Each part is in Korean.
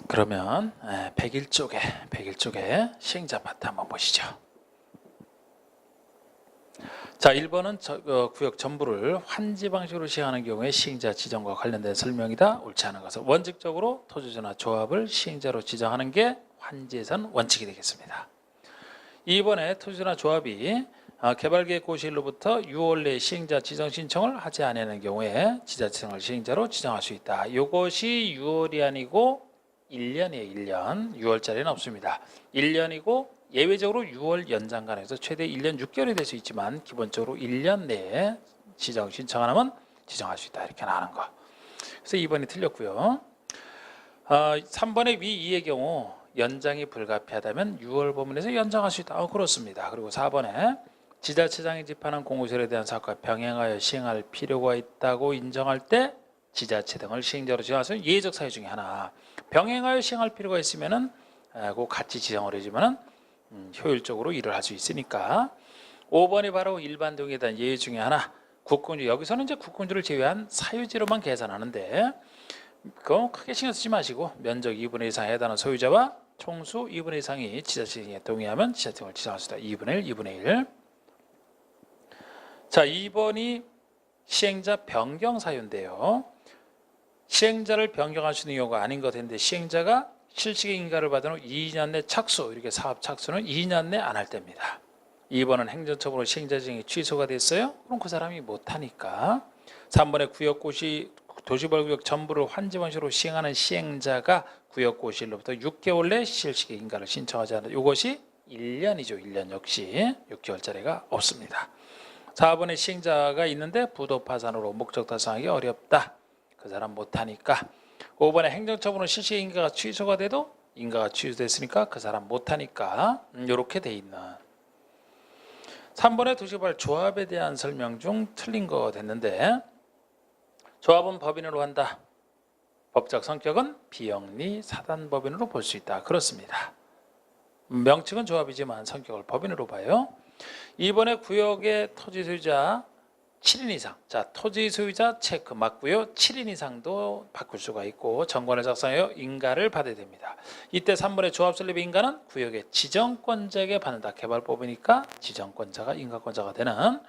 그러면 101쪽에 시행자 파트 한번 보시죠. 자, 1번은 구역 전부를 환지 방식으로 시행하는 경우에 시행자 지정과 관련된 설명이다. 옳지 않은 것은 원칙적으로 토지주나 조합을 시행자로 지정하는 게 환지에선 원칙이 되겠습니다. 2번에 토지주나 조합이 개발계획 고시일로부터 6월 내에 시행자 지정 신청을 하지 않는 경우에 지자체장을 시행자로 지정할 수 있다. 이것이 6월이 아니고 1년이에요. 1년. 6월짜리는 없습니다. 1년이고 예외적으로 6월 연장간에서 최대 1년 6개월이 될 수 있지만 기본적으로 1년 내에 지정 신청하면 지정할 수 있다. 이렇게 나가는 거. 그래서 2번이 틀렸고요. 3번의 위 2의 경우 연장이 불가피하다면 6월 범위에서 연장할 수 있다. 그렇습니다. 그리고 4번에 지자체장이 집행하는 공무시설에 대한 사업과 병행하여 시행할 필요가 있다고 인정할 때 지자체 등을 시행자로 지정할 수 있는 예외적 사유 중에 하나. 병행하여 시행할 필요가 있으면은 같이 지정을 해주면은 효율적으로 일을 할 수 있으니까. 5번이 바로 일반 동의에 대한 예외 중에 하나. 국공주, 여기서는 이제 국공주를 제외한 사유지로만 계산하는데 그건 크게 신경 쓰지 마시고 면적 2분의 1 이상에 해당하는 소유자와 총수 2분의 1 이상이 지자체에 동의하면 지자체를 지정할 수 있다. 2분의 1, 2분의 1. 자, 2번이 시행자 변경 사유인데요. 시행자를 변경할 수 있는 경우가 아닌 것 같은데 시행자가 실시의 인가를 받은 후 2년 내 착수, 이렇게 사업 착수는 2년 내 안 할 때입니다. 2번은 행정처분으로 시행자 지정이 취소가 됐어요. 그럼 그 사람이 못하니까. 3번에 구역고시 도시벌구역 전부를 환지 방식으로 시행하는 시행자가 구역고시일로부터 6개월 내 실시의 인가를 신청하지 않는 이것이 1년이죠. 1년 역시 6개월짜리가 없습니다. 4번에 시행자가 있는데 부도 파산으로 목적 달성하기 어렵다. 그 사람 못하니까. 5번에 행정처분으로 실시 인가가 취소가 돼도 인가가 취소됐으니까 그 사람 못하니까. 이렇게 돼 있는. 3번에 도시개발 조합에 대한 설명 중 틀린 거 됐는데 조합은 법인으로 한다. 법적 성격은 비영리 사단법인으로 볼 수 있다. 그렇습니다. 명칭은 조합이지만 성격을 법인으로 봐요. 2번에 구역의 토지 소유자 7인 이상. 자, 토지 소유자 체크 맞고요. 7인 이상도 바꿀 수가 있고 정관을 작성하여 인가를 받아야 됩니다. 이때 3번의 조합 설립 인가는 구역의 지정권자에게 받는다. 개발법이니까 지정권자가 인가권자가 되는.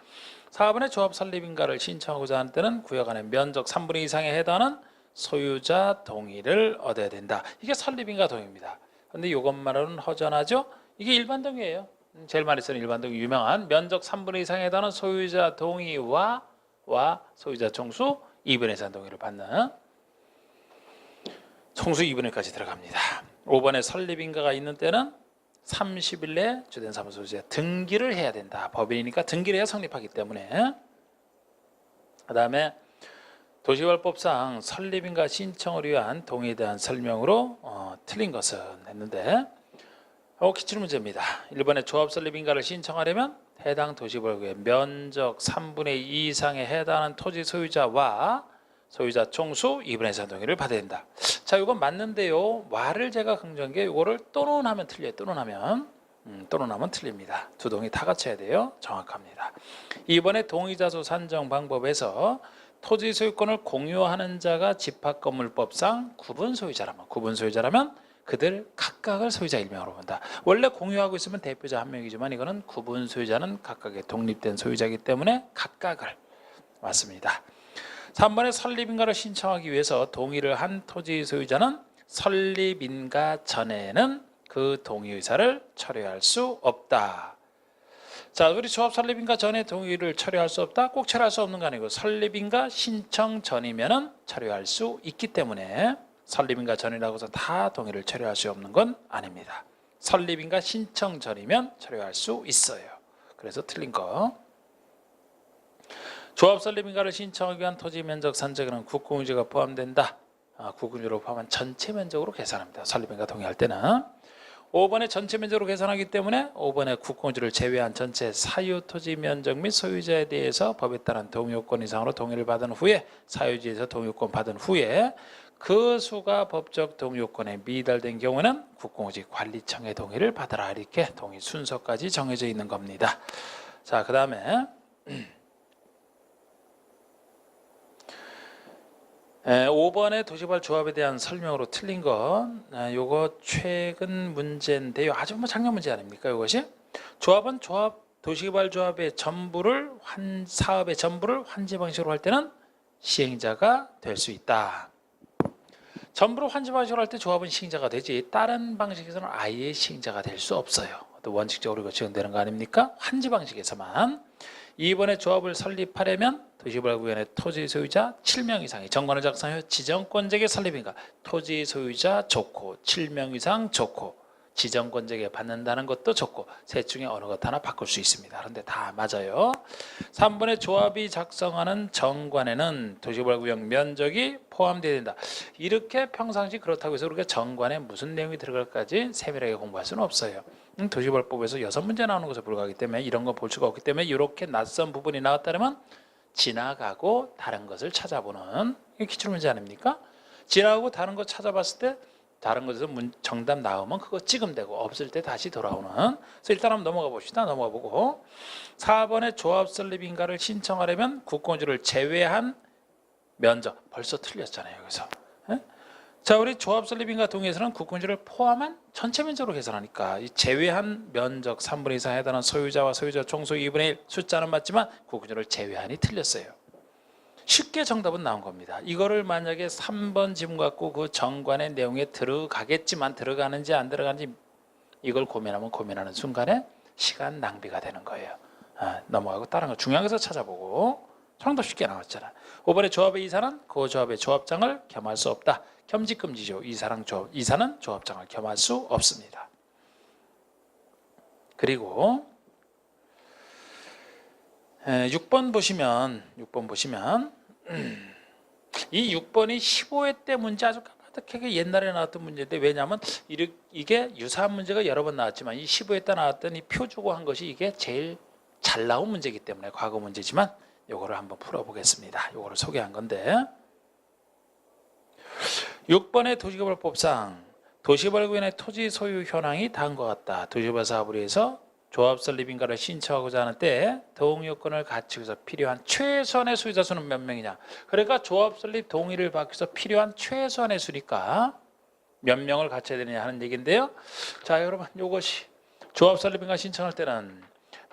4번의 조합 설립 인가를 신청하고자 하는 때는 구역 안에 면적 3분의 2 이상에 해당하는 소유자 동의를 얻어야 된다. 이게 설립 인가 동의입니다. 그런데 이것만으로는 허전하죠. 이게 일반 동의예요. 제일 많이 쓰는 일반 동의 유명한 면적 3분의 2 이상에 해당하는 소유자 동의와 소유자 총수 2분의 3 동의를 받는 총수 2분의 1까지 들어갑니다. 5번에 설립인가가 있는 때는 30일 내에 주된 사무소유자 등기를 해야 된다. 법인이니까 등기를 해야 성립하기 때문에. 그 다음에 도시개발법상 설립인가 신청을 위한 동의에 대한 설명으로 틀린 것은 했는데 기출문제입니다. 1번에 조합 설립 인가를 신청하려면 해당 도시벌구의 면적 3분의 2 이상에 해당하는 토지 소유자와 소유자 총수 2분의 3 동의를 받아야 된다. 자, 이건 맞는데요. 와를 제가 강조한 게 이거를 또는 하면 틀려요. 또는 하면 틀립니다. 두 동의 다 갖춰야 돼요. 정확합니다. 2번에 동의자수 산정 방법에서 토지 소유권을 공유하는 자가 집합건물법상 구분 소유자라면 그들 각각을 소유자 일명으로 본다. 원래 공유하고 있으면 대표자 한 명이지만 이거는 구분 소유자는 각각의 독립된 소유자이기 때문에 각각을 맞습니다. 3번에 설립인가를 신청하기 위해서 동의를 한 토지 소유자는 설립인가 전에는 그 동의 의사를 철회할 수 없다. 자, 우리 조합 설립인가 전에 동의를 철회할 수 없다? 꼭 철회할 수 없는 거 아니고 설립인가 신청 전이면은 철회할 수 있기 때문에 설립인가 전이라고 해서 다 동의를 철회할 수 없는 건 아닙니다. 설립인가 신청 전이면 철회할 수 있어요. 그래서 틀린 거. 조합 설립인가를 신청하기 위한 토지 면적 산정에는 국공유지가 포함된다. 국공유지로 포함한 전체 면적으로 계산합니다. 설립인가 동의할 때는. 5번에 전체 면적으로 계산하기 때문에 5번에 국공유지를 제외한 전체 사유 토지 면적 및 소유자에 대해서 법에 따른 동의요건 이상으로 동의를 받은 후에 사유지에서 동의요건 받은 후에 그 수가 법적 동의요건에 미달된 경우는 국공유지 관리청의 동의를 받아라. 이렇게 동의 순서까지 정해져 있는 겁니다. 자, 그 다음에 5번의 도시개발 조합에 대한 설명으로 틀린 것, 요거 최근 문제인데요. 아주 뭐 작년 문제 아닙니까? 이것이 조합은 도시개발 조합의 전부를 사업의 전부를 환지 방식으로 할 때는 시행자가 될 수 있다. 전부를 환지 방식으로 할 때 조합은 시행자가 되지 다른 방식에서는 아예 시행자가 될 수 없어요. 또 원칙적으로 이거 적용되는 거 아닙니까? 환지 방식에서만. 이번에 조합을 설립하려면 도시개발구역의 토지 소유자 7명 이상이 정관을 작성하여 지정권자에게 설립인가 토지 소유자 좋고 7명 이상 좋고 지정권자에게 받는다는 것도 좋고 셋 중에 어느 것 하나 바꿀 수 있습니다. 그런데 다 맞아요. 3번의 조합이 작성하는 정관에는 도시개발구역 면적이 포함되어야 된다. 이렇게 평상시 그렇다고 해서 우리가 정관에 무슨 내용이 들어갈까지 세밀하게 공부할 수는 없어요. 도시개발법에서 6문제 나오는 것에 불과하기 때문에 이런 거 볼 수가 없기 때문에 이렇게 낯선 부분이 나왔다면 지나가고 다른 것을 찾아보는 이게 기출문제 아닙니까? 지나가고 다른 거 찾아봤을 때 다른 것에서 정답 나오면 그거 찍으면 되고 없을 때 다시 돌아오는. 그래서 일단 한번 넘어가 봅시다. 넘어가 보고 4번의 조합 설립인가를 신청하려면 국공지를 제외한 면적 벌써 틀렸잖아요. 여기서. 자, 우리 조합 설립인가 동의에서는 국공지를 포함한 전체 면적으로 계산하니까 이 제외한 면적 3분의 2 이상에 해당하는 소유자와 소유자 총수 2분의 1 숫자는 맞지만 국공지를 제외한이 틀렸어요. 쉽게 정답은 나온 겁니다. 이거를 만약에 3번 지문 갖고 그 정관의 내용에 들어가겠지만 들어가는지 안 들어가는지 이걸 고민하면 고민하는 순간에 시간 낭비가 되는 거예요. 넘어가고 다른 거 중요한 것을 찾아보고 정답 쉽게 나왔잖아. 5번의 조합의 이사는 그 조합의 조합장을 겸할 수 없다. 겸직금지죠. 이사는 조합장을 겸할 수 없습니다. 그리고 6번 보시면 이 6번이 15회 때 문제 아주 까마득하게 옛날에 나왔던 문제인데 왜냐하면 이게 유사한 문제가 여러 번 나왔지만 이 15회 때 나왔던 이 표 주고 한 것이 이게 제일 잘 나온 문제이기 때문에 과거 문제지만 요거를 한번 풀어보겠습니다. 요거를 소개한 건데 6번의 도시개발법상 도시개발구역의 토지 소유 현황이 다음과 같다. 도시개발 사업을 위해서 조합 설립인가를 신청하고자 하는 때 동의요건을 갖추기 위해서 필요한 최소한의 소유자 수는 몇 명이냐. 그러니까 조합 설립 동의를 받기 위해서 필요한 최소한의 수니까 몇 명을 갖춰야 되느냐 하는 얘기인데요. 자, 여러분 이것이 조합 설립인가 신청할 때는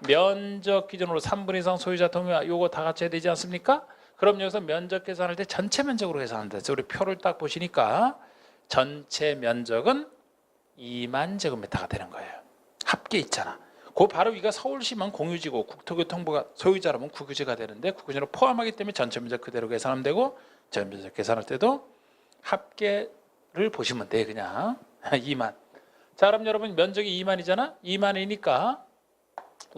면적 기준으로 3분 이상 소유자 동의와 요거 다 갖춰야 되지 않습니까? 그럼 여기서 면적 계산할 때 전체 면적으로 계산한다. 우리 표를 딱 보시니까 전체 면적은 2만 제곱미터가 되는 거예요. 합계 있잖아. 그 바로 위가 서울시면 공유지고 국토교통부가 소유자라면 국유지가 되는데 국유지로 포함하기 때문에 전체 면적 그대로 계산하면 되고 전체 면적 계산할 때도 합계를 보시면 돼. 그냥 2만. 자, 그럼 여러분 면적이 2만이잖아. 2만이니까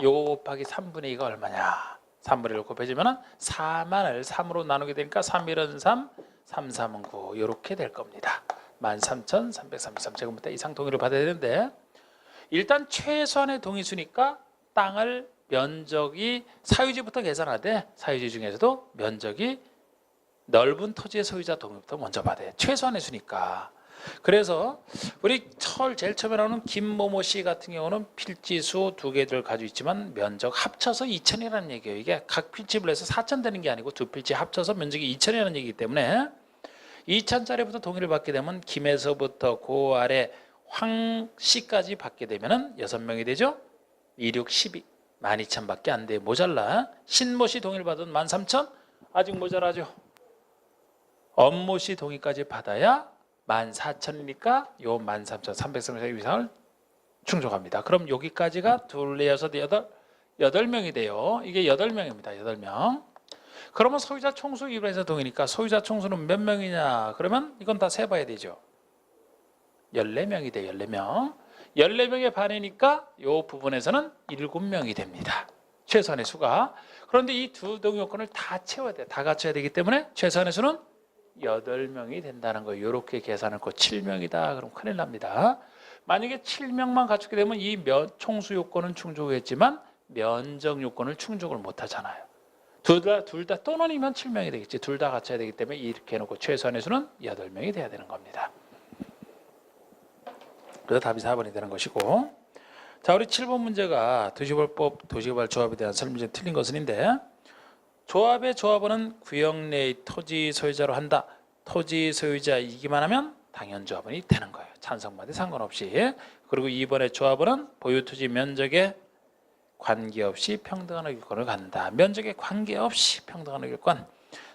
요거 곱하기 3분의 2가 얼마냐. 3분의 1을 곱해주면 4만을 3으로 나누게 되니까 3, 1은 3, 3, 3은 9 이렇게 될 겁니다. 13,333제곱미터 이상 동의를 받아야 되는데 일단 최소한의 동의수니까 땅을 면적이 사유지부터 계산하되 사유지 중에서도 면적이 넓은 토지의 소유자 동의부터 먼저 받아요. 최소한의 수니까. 그래서 우리 제일 처음에 나오는 김모모 씨 같은 경우는 필지수 2개를 가지고 있지만 면적 합쳐서 2,000이라는 얘기예요. 이게 각 필지를 해서 4,000 되는 게 아니고 두 필지 합쳐서 면적이 2,000이라는 얘기이기 때문에 2,000짜리부터 동의를 받게 되면 김에서부터 그 아래 황 씨까지 받게 되면 6명이 되죠. 2, 6, 12 12,000밖에 안 돼. 모자라. 신모 씨 동의를 받은 13,000 아직 모자라죠. 엄모 씨 동의까지 받아야 14,000이니까 요 13,333 이상을 충족합니다. 그럼 여기까지가 둘, 넷, 여섯, 여덟 명이 돼요. 이게 8명입니다. 8명. 그러면 소유자 총수 2분의 1 동의니까 소유자 총수는 몇 명이냐? 그러면 이건 다 세봐야 되죠. 14명이 돼. 14명. 14명의 반이니까 이 부분에서는 7명이 됩니다. 최소한의 수가. 그런데 이 두 동의 요건을 다 채워야 돼. 다 갖춰야 되기 때문에 최소한의 수는 8명이 된다는 거예요. 이렇게 계산을 고 7명이다. 그럼 큰일 납니다. 만약에 7명만 갖추게 되면 이 총수 요건은 충족했지만 면적 요건을 충족을 못 하잖아요. 둘 다 또는이면 7명이 되겠지. 둘 다 갖춰야 되기 때문에 이렇게 해놓고 최소한의 수는 8명이 돼야 되는 겁니다. 그래서 답이 4번이 되는 것이고, 자, 우리 7번 문제가 도시개발법 도시개발 조합에 대한 설문제 틀린 것은인데 조합의 조합원은 구역 내의 토지 소유자로 한다. 토지 소유자이기만 하면 당연조합원이 되는 거예요. 찬성받에 상관없이. 그리고 2번의 조합원은 보유토지 면적에 관계없이 평등한 의결권을 갖는다. 면적에 관계없이 평등한 의결권.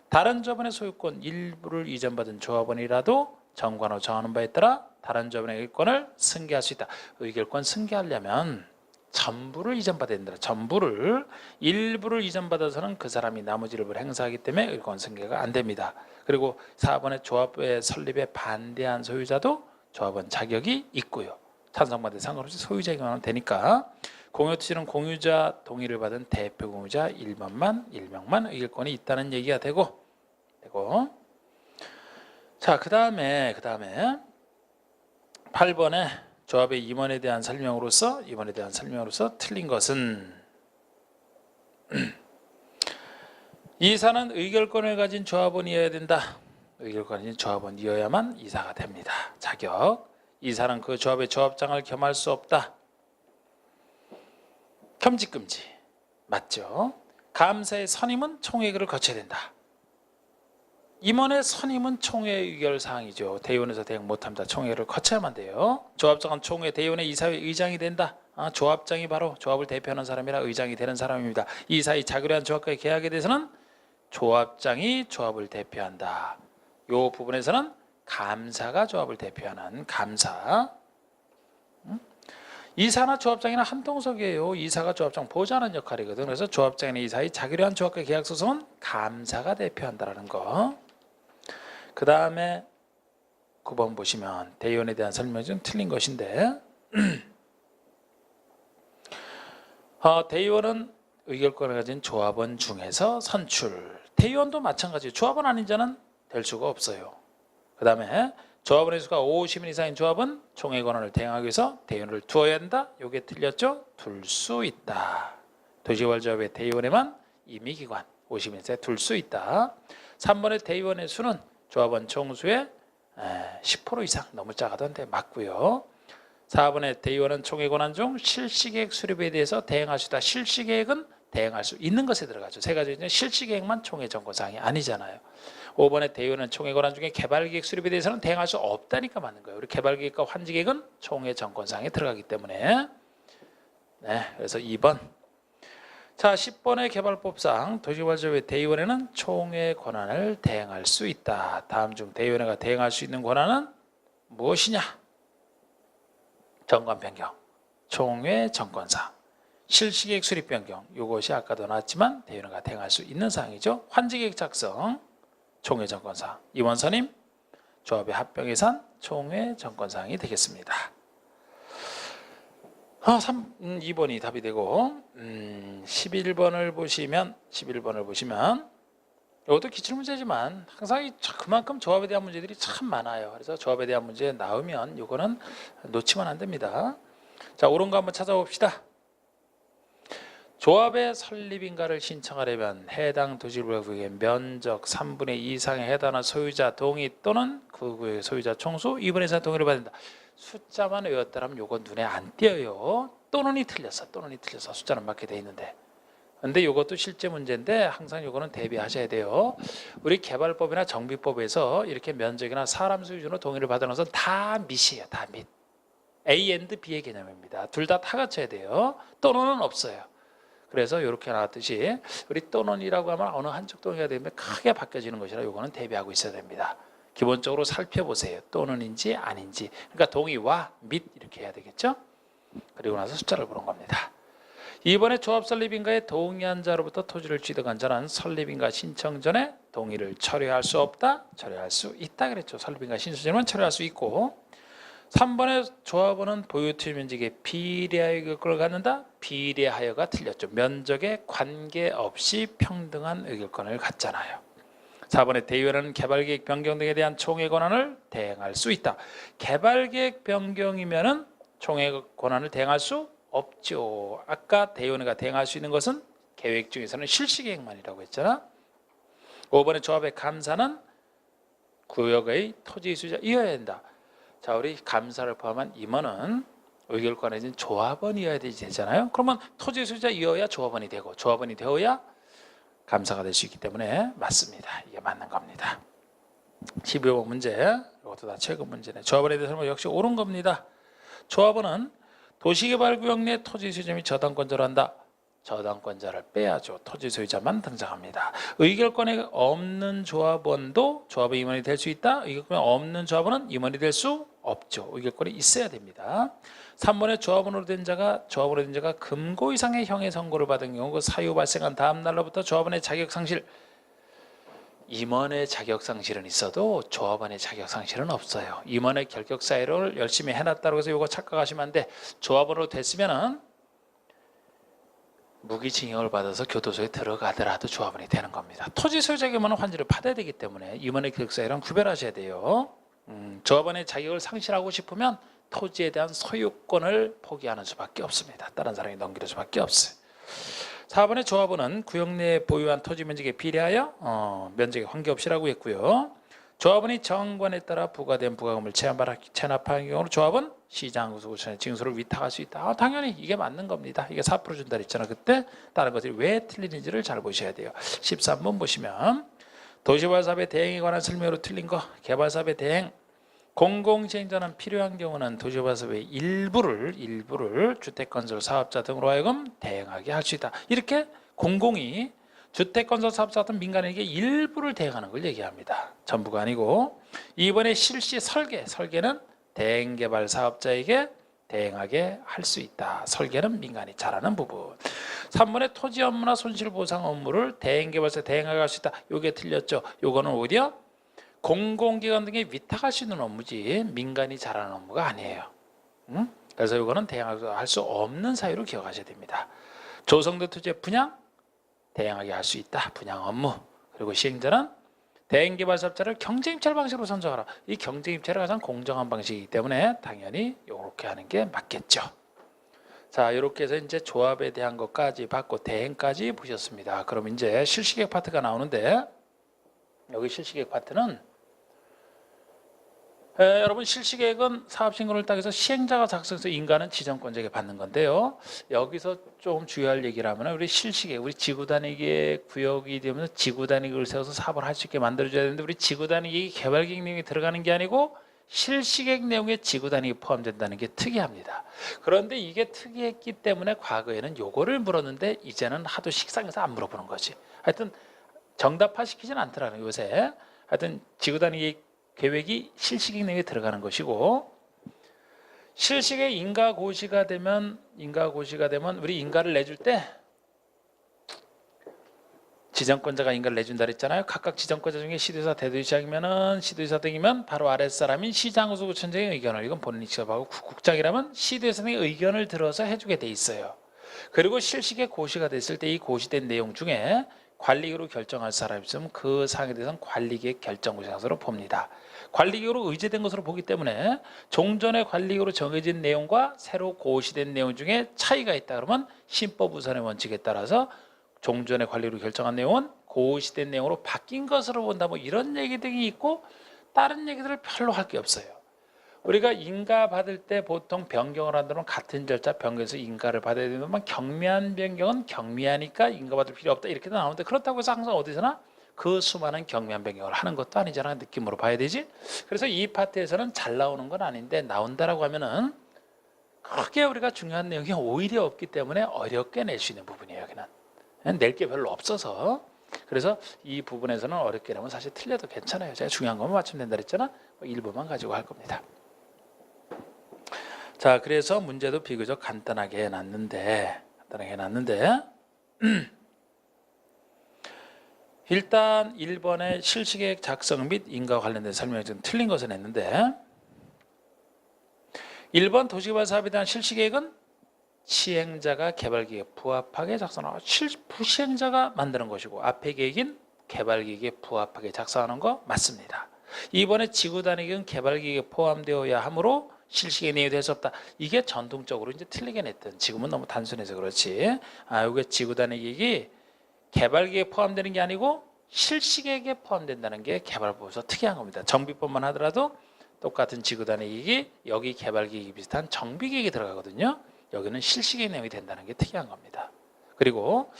다른 조합원의 소유권 일부를 이전받은 조합원이라도 정관으로 정하는 바에 따라 다른 조합원의 의결권을 승계할 수 있다. 의결권 승계하려면 전부를 이전받아야 된다. 전부를. 일부를 이전받아서는 그 사람이 나머지 일부를 행사하기 때문에 의결권 승계가 안 됩니다. 그리고 4번의 조합의 설립에 반대한 소유자도 조합원 자격이 있고요. 찬성받에 상관없이 소유자에게만 하면 되니까. 공유토지는 공유자 동의를 받은 대표 공유자 1명만 의결권이 있다는 얘기가 되고 자, 그 다음에 8번에 조합의 임원에 대한 설명으로서 틀린 것은 이사는 의결권을 가진 조합원이어야 된다. 의결권을 가진 조합원이어야만 이사가 됩니다. 자격. 이사는 그 조합의 조합장을 겸할 수 없다. 겸직금지. 맞죠? 감사의 선임은 총회의를 거쳐야 된다. 임원의 선임은 총회 의결사항이죠. 대의원에서 대응 못합니다. 총회를 거쳐야만 돼요. 조합장은 총회 대의원의 이사회 의장이 된다. 조합장이 바로 조합을 대표하는 사람이라 의장이 되는 사람입니다. 이사의 자결한 조합과의 계약에 대해서는 조합장이 조합을 대표한다. 이 부분에서는 감사가 조합을 대표하는 감사. 이사나 조합장이나 한 동석이에요. 이사가 조합장 보좌하는 역할이거든. 그래서 조합장이나 이사의 자결한 조합과 계약 소송은 감사가 대표한다라는 거. 그 다음에 9번 보시면 대의원에 대한 설명이 좀 틀린 것인데 대의원은 의결권을 가진 조합원 중에서 선출. 대의원도 마찬가지예요. 조합원 아닌 자는 될 수가 없어요. 그 다음에 조합원의 수가 50인 이상인 조합은 총회 권한을 대행하기 위해서 대의원을 두어야 한다. 이게 틀렸죠? 둘 수 있다. 도시개발조합의 대의원에만 임의기관 50인 이상에 둘 수 있다. 3번의 대의원의 수는 조합원 총수의 10% 이상, 너무 작아던데 맞고요. 4번의 대의원은 총회 권한 중 실시계획 수립에 대해서 대행할 수 있다. 실시계획은 대행할 수 있는 것에 들어가죠. 세 가지 중에 실시계획만 총회 정권사항이 아니잖아요. 5번의 대의원은 총회 권한 중에 개발계획 수립에 대해서는 대행할 수 없다니까 맞는 거예요. 우리 개발계획과 환지계획은 총회 정권사항에 들어가기 때문에. 그래서 2번. 자, 10번의 개발법상 도시개발조합의 대의원회는 총회 권한을 대행할 수 있다. 다음 중 대의원회가 대행할 수 있는 권한은 무엇이냐? 정관 변경, 총회 정권상, 실시계획 수립 변경. 이것이 아까도 나왔지만 대의원회가 대행할 수 있는 사항이죠. 환지계획 작성, 총회 정권상, 임원 선임, 조합의 합병 예산, 총회 정권상이 되겠습니다. 2번이 답이 되고 11번을 보시면 이것도 기출문제지만 항상 그만큼 조합에 대한 문제들이 참 많아요. 그래서 조합에 대한 문제 나오면 이거는 놓치면 안 됩니다. 자, 옳은 거 한번 찾아봅시다. 조합의 설립인가를 신청하려면 해당 도시개발구역의 면적 3분의 2 이상에 해당하는 소유자 동의 또는 그 구역의 소유자 총수 2분의 4 동의를 받는다. 숫자만 외웠다면 요건 눈에 안 띄어요. 또는이 틀렸어. 숫자는 맞게 돼 있는데. 근데 이것도 실제 문제인데 항상 요거는 대비하셔야 돼요. 우리 개발법이나 정비법에서 이렇게 면적이나 사람 수 기준으로 동의를 받는 것은 다 밑이에요. 다 밑. A and B의 개념입니다. 둘 다 갖춰야 돼요. 또는은 없어요. 그래서 이렇게 나왔듯이 우리 또는이라고 하면 어느 한쪽 동의가 되면 크게 바뀌어지는 것이라 요거는 대비하고 있어야 됩니다. 기본적으로 살펴보세요. 또는인지 아닌지. 그러니까 동의와 및 이렇게 해야 되겠죠. 그리고 나서 숫자를 보는 겁니다. 이번에 조합 설립인가에 동의한 자로부터 토지를 취득한 자는 설립인가 신청 전에 동의를 철회할 수 없다. 철회할 수 있다 그랬죠. 설립인가 신청 전에는 철회할 수 있고 3번에 조합원은 보유토지 면적에 비례하여 의결권을 갖는다. 비례하여가 틀렸죠. 면적에 관계없이 평등한 의결권을 갖잖아요. 4번에 대의원은 개발계획 변경 등에 대한 총회 권한을 대행할 수 있다. 개발계획 변경이면은 총회 권한을 대행할 수 없죠. 아까 대의원회가 대행할 수 있는 것은 계획 중에서는 실시계획만이라고 했잖아. 5번의 조합의 감사는 구역의 토지 소유자이어야 된다. 자, 우리 감사를 포함한 임원은 의결권에 있는 조합원이어야 되잖아요. 그러면 토지 소유자이어야 조합원이 되고 조합원이 되어야 감사가 될 수 있기 때문에 맞습니다. 이게 맞는 겁니다. 12번 문제, 이것도 다 최근 문제네. 조합원에 대해서는 역시 옳은 겁니다. 조합원은 도시개발구역 내 토지 수점이 저당권자로 한다. 저당권자를 빼야죠. 토지 소유자만 등장합니다. 의결권이 없는 조합원도 조합의 임원이 될 수 있다. 의결권이 없는 조합원은 임원이 될 수 없죠. 의결권이 있어야 됩니다. 3번에 조합원으로 된 자가 금고 이상의 형의 선고를 받은 경우 그 사유 발생한 다음 날로부터 조합원의 자격 상실, 임원의 자격 상실은 있어도 조합원의 자격 상실은 없어요. 임원의 결격 사유를 열심히 해놨다고 해서 이거 착각하시면 안 돼. 조합원으로 됐으면은 무기징역을 받아서 교도소에 들어가더라도 조합원이 되는 겁니다. 토지 소유자 임원은 환지를 받아야 되기 때문에 임원의 결격 사유랑 구별하셔야 돼요. 조합원의 자격을 상실하고 싶으면 토지에 대한 소유권을 포기하는 수밖에 없습니다. 다른 사람이 넘기는 수밖에 없어요. 4번의 조합원은 구역 내에 보유한 토지 면적에 비례하여 면적에 관계없이라고 했고요. 조합원이 정관에 따라 부과된 부가금을 체납하는 경우로 조합은 시장구수구청의 징수를 위탁할 수 있다. 당연히 이게 맞는 겁니다. 이게 4% 준다 했잖아. 그때 다른 것들이 왜 틀리는지를 잘 보셔야 돼요. 13번 보시면 도시개발사업의 대행에 관한 설명으로 틀린 거, 개발사업의 대행, 공공시행자는 필요한 경우는 도시개발사업의 일부를 주택건설 사업자 등으로 하여금 대행하게 할 수 있다. 이렇게 공공이 주택건설 사업자 같은 민간에게 일부를 대행하는 걸 얘기합니다. 전부가 아니고. 2번의 실시 설계는 대행개발 사업자에게 대행하게 할 수 있다. 설계는 민간이 잘하는 부분. 3번의 토지 업무나 손실보상 업무를 대행개발사에 대행하게 할 수 있다. 이게 틀렸죠. 이거는 오히려 공공기관 등에 위탁할 수 있는 업무지 민간이 잘하는 업무가 아니에요. 그래서 이거는 대행할 수 없는 사유로 기억하셔야 됩니다. 조성된 토지의 분양, 대행하게 할 수 있다. 분양 업무. 그리고 시행자는 대행개발사업자를 경쟁입찰 방식으로 선정하라. 이 경쟁입찰이 가장 공정한 방식이기 때문에 당연히 이렇게 하는 게 맞겠죠. 자, 이렇게 해서 이제 조합에 대한 것까지 받고 대행까지 보셨습니다. 그럼 이제 실시계획 파트가 나오는데 여기 실시계획 파트는 여러분 실시계획은 사업신고를 딱 해서 시행자가 작성해서 인가는 지정권자에게 받는 건데요. 여기서 좀 주의할 얘기를 하면 우리 실시계획, 우리 지구단위계획 구역이 되면 지구단위계획을 세워서 사업을 할 수 있게 만들어줘야 되는데 우리 지구단위계획이 개발계획 내용이 들어가는 게 아니고 실시계획 내용에 지구단위가 포함된다는 게 특이합니다. 그런데 이게 특이했기 때문에 과거에는 요거를 물었는데 이제는 하도 식상해서 안 물어보는 거지. 하여튼 정답화 시키지는 않더라고요 요새. 하여튼 지구단위 계획이 실시계획 내용에 들어가는 것이고 실시계획 인가고시가 되면 우리 인가를 내줄 때 지정권자가 인가를 내준다 그랬잖아요. 각각 지정권자 중에 시도지사, 대도시장이면은 시도지사 등이면 바로 아랫사람인 시장구수구청장의 의견을, 이건 본인이 직업하고 국장이라면 시도지사 등의 의견을 들어서 해주게 돼 있어요. 그리고 실시계획 고시가 됐을 때 이 고시된 내용 중에 관리계획으로 결정할 사람이 있으면 그 사항에 대해서는 관리계획 결정구상으로 봅니다. 관리계획으로 의제된 것으로 보기 때문에 종전의 관리계획으로 정해진 내용과 새로 고시된 내용 중에 차이가 있다 그러면 신법우선의 원칙에 따라서 종전의 관리로 결정한 내용은 고시된 내용으로 바뀐 것으로 본다. 뭐 이런 얘기들이 있고 다른 얘기들을 별로 할 게 없어요. 우리가 인가 받을 때 보통 변경을 한다면 같은 절차 변경해서 인가를 받아야 되는데 경미한 변경은 경미하니까 인가 받을 필요 없다 이렇게 나오는데 그렇다고 해서 항상 어디서나 그 수많은 경미한 변경을 하는 것도 아니잖아. 느낌으로 봐야 되지. 그래서 이 파트에서는 잘 나오는 건 아닌데 나온다라고 하면은 크게 우리가 중요한 내용이 오히려 없기 때문에 어렵게 낼 수 있는 부분이에요. 여기는 낼 게 별로 없어서. 그래서 이 부분에서는 어렵게 내면 사실 틀려도 괜찮아요. 제가 중요한 것만 맞추면 된다 그랬잖아. 일부만 가지고 할 겁니다. 자, 그래서 문제도 비교적 간단하게 해놨는데 일단 1번의 실시계획 작성 및 인가와 관련된 설명이 좀 틀린 것을 냈는데 1번 도시개발 사업에 대한 실시계획은 시행자가 개발계획에 부합하게 작성하고 시행자가 만드는 것이고 앞의 계획인 개발계획에 부합하게 작성하는 거 맞습니다. 2번의 지구단위계획은 개발계획에 포함되어야 하므로 실시계획 내용이 될 수 없다. 이게 전통적으로 이제 틀리게 냈던, 지금은 너무 단순해서 그렇지. 이게 지구단위계획이 개발계획에 포함되는 게 아니고 실시계획에 포함된다는 게 개발법에서 특이한 겁니다. 정비법만 하더라도 똑같은 지구단위계획이 여기 개발계획이 비슷한 정비계획이 들어가거든요. 여기는 실시계획 내용이 된다는 게 특이한 겁니다. 그리고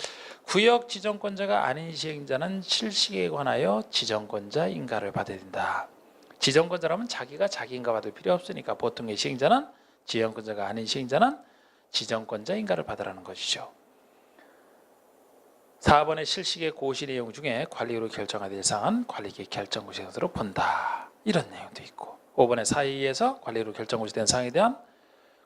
구역 지정권자가 아닌 시행자는 실시에 관하여 지정권자 인가를 받아야 된다. 지정권자라면 자기가 자기 인가 받을 필요 없으니까 보통의 시행자는 지정권자가 아닌 시행자는 지정권자 인가를 받으라는 것이죠. 4번의 실시계 고시 내용 중에 관리로 결정해야 될 사항은 관리계 결정 고시로 본다. 이런 내용도 있고 5번의 사이에서 관리로 결정 고시된 사항에 대한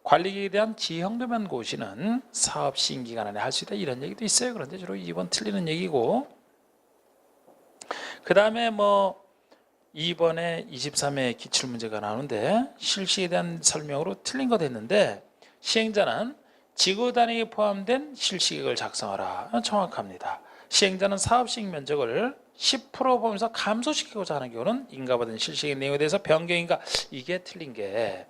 관리계에 대한 지형도면 고시는 사업 시행 기간 안에 할 수 있다. 이런 얘기도 있어요. 그런데 주로 2번 틀리는 얘기고 그 다음에 2번에 23회 기출문제가 나오는데 실시에 대한 설명으로 틀린 거 됐는데 시행자는 지구 단위에 포함된 실시계획을 작성하라. 정확합니다. 시행자는 사업 시행 면적을 10% 보면서 감소시키고자 하는 경우는 인가받은 실시계획 내용에 대해서 변경인가 이게 틀린 게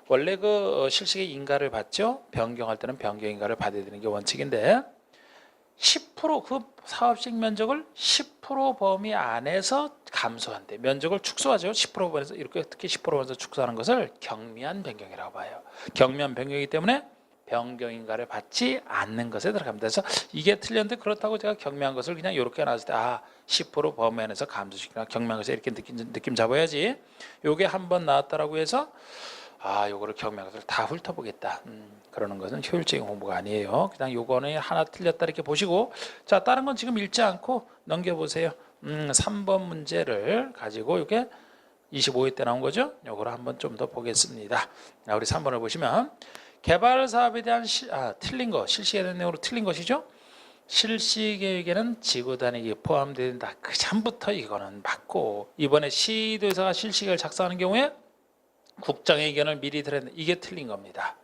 원래 그 실시계획 인가를 받죠. 변경할 때는 변경인가를 받아야 되는 게 원칙인데 10%그 사업 시행 면적을 10% 범위 안에서 감소한대. 면적을 축소하죠. 10% 범위에서 이렇게 특히 10% 범위에서 축소하는 것을 경미한 변경이라고 봐요. 경미한 변경이기 때문에 변경인가를 받지 않는 것에 들어갑니다. 그래서 이게 틀렸는데 그렇다고 제가 경미한 것을 그냥 이렇게 나왔을 때 10% 범위 안에서 감소시키나 경미한 것에 이렇게 느낌 잡아야지. 요게 한번 나왔다라고 해서 요거를 경미한 것을 다 훑어보겠다. 그러는 것은 효율적인 공부가 아니에요. 그냥 요거는 하나 틀렸다 이렇게 보시고 자 다른 건 지금 읽지 않고 넘겨보세요. 3번 문제를 가지고 이게 25회 때 나온 거죠. 요거를 한번 좀 더 보겠습니다. 우리 3번을 보시면 개발 사업에 대한 틀린 거 실시에 대한 내용으로 틀린 것이죠. 실시 계획에는 지구 단위가 포함된다. 그 전부터 이거는 맞고 이번에 시도에서가 실시 계획을 작성하는 경우에 국장의 의견을 미리 들었는데 이게 틀린 겁니다.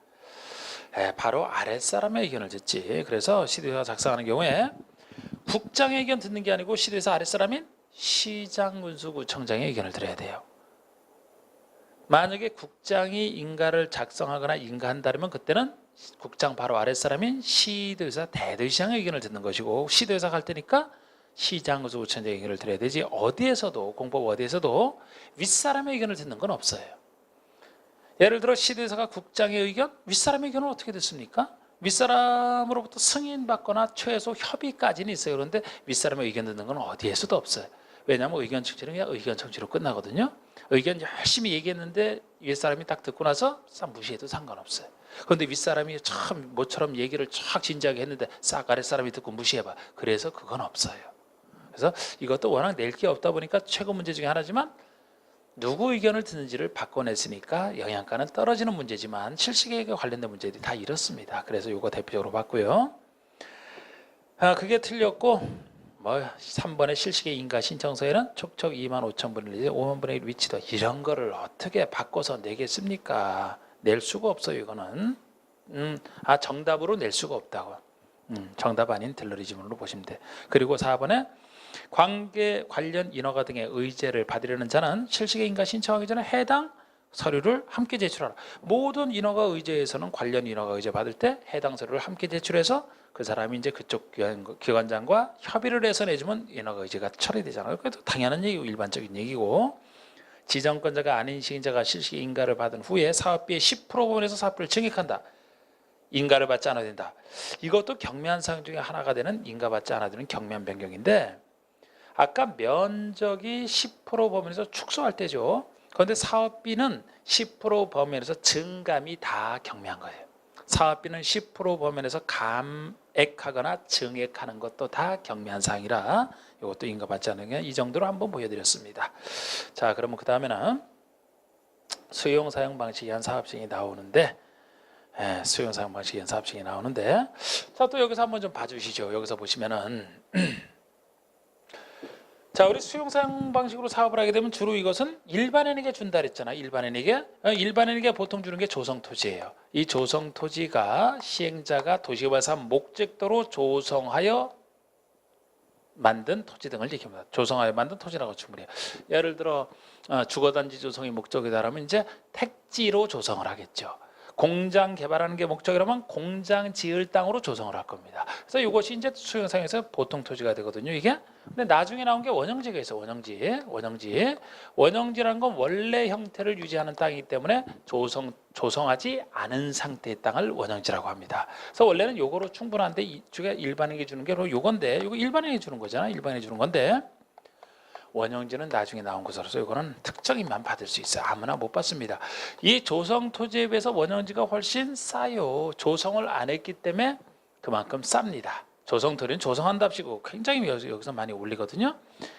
바로 아랫사람의 의견을 듣지. 그래서 시도에서 작성하는 경우에 국장의 의견 듣는 게 아니고 시도에서 아랫사람인 시장군수구청장의 의견을 들어야 돼요. 만약에 국장이 인가를 작성하거나 인가한다면 그때는 국장 바로 아랫사람인 시도의사 대도시장의 의견을 듣는 것이고 시도의사 갈 때니까 시장군수구청장의 의견을 들어야 되지 어디에서도 공법 어디에서도 윗사람의 의견을 듣는 건 없어요. 예를 들어 시도의사가 국장의 의견, 윗사람의 의견은 어떻게 듣습니까? 윗사람으로부터 승인받거나 최소 협의까지는 있어요. 그런데 윗사람의 의견 듣는 건 어디에서도 없어요. 왜냐하면 의견 청취는 그냥 의견 청취로 끝나거든요. 의견 열심히 얘기했는데 윗사람이 딱 듣고 나서 싹 무시해도 상관없어요. 그런데 윗사람이 참 모처럼 얘기를 쫙 진지하게 했는데 싹 아랫사람이 듣고 무시해봐. 그래서 그건 없어요. 그래서 이것도 워낙 낼 게 없다 보니까 최고 문제 중에 하나지만 누구 의견을 듣는지를 바꿔냈으니까 영양가는 떨어지는 문제지만 실시계획에 관련된 문제들이 다 이렇습니다. 그래서 이거 대표적으로 봤고요. 그게 틀렸고 3번의 실시계획 인가 신청서에는 촉촉 25,000분의 1, 5만 분의 1 위치도 이런 거를 어떻게 바꿔서 내겠습니까? 낼 수가 없어요. 이거는 정답으로 낼 수가 없다고. 정답 아닌 텔러리즘으로 보시면 돼. 그리고 4번에 관련 인허가 등의 의제를 받으려는 자는 실시계획 인가 신청하기 전에 해당 서류를 함께 제출하라. 모든 인허가 의제에서는 관련 인허가 의제 받을 때 해당 서류를 함께 제출해서 그 사람이 이제 그쪽 기관장과 협의를 해서 내주면 인허가 의제가 처리되잖아요. 그래도 당연한 얘기고 일반적인 얘기고 지정권자가 아닌 시행자가 실시계획 인가를 받은 후에 사업비의 10% 부분에서 사업비를 증액한다. 인가를 받지 않아야 된다. 이것도 경미한 사항 중에 하나가 되는 인가받지 않아야 되는 경미한 변경인데 아까 면적이 10% 범위에서 축소할 때죠. 그런데 사업비는 10% 범위에서 증감이 다 경미한 거예요. 사업비는 10% 범위에서 감액하거나 증액하는 것도 다 경미한 사항이라 이것도 인가받지 않는 게 이 정도로 한번 보여드렸습니다. 자, 그러면 그 다음에는 수용 사용 방식이 한 사업식이 나오는데 수용 사용 방식이 한 사업식이 나오는데 자, 또 여기서 한번 좀 봐주시죠. 여기서 보시면은 자, 우리 수용 사용 방식으로 사업을 하게 되면 주로 이것은 일반인에게 준다 그랬잖아. 일반인에게 보통 주는 게 조성토지예요. 이 조성토지가 시행자가 도시개발사 목적도로 조성하여 만든 토지 등을 얘기합니다. 조성하여 만든 토지라고 충분해요. 예를 들어 주거단지 조성이 목적이다라면 이제 택지로 조성을 하겠죠. 공장 개발하는 게 목적이라면 공장 지을 땅으로 조성을 할 겁니다. 그래서 이것이 이제 수용상에서 보통 토지가 되거든요. 이게. 근데 나중에 나온 게 원형지가 있어. 원형지라는 건 원래 형태를 유지하는 땅이기 때문에 조성하지 않은 상태의 땅을 원형지라고 합니다. 그래서 원래는 요거로 충분한데 이쪽에 일반인에게 주는 게 바로 요건데, 요거 일반인에게 주는 거잖아. 일반인에게 주는 건데, 원형지는 나중에 나온 것으로서 이거는 특정인만 받을 수 있어요. 아무나 못 받습니다. 이 조성 토지에 비해서 원형지가 훨씬 싸요. 조성을 안 했기 때문에 그만큼 쌉니다. 조성 토지는 조성한답시고 굉장히 여기서 많이 올리거든요.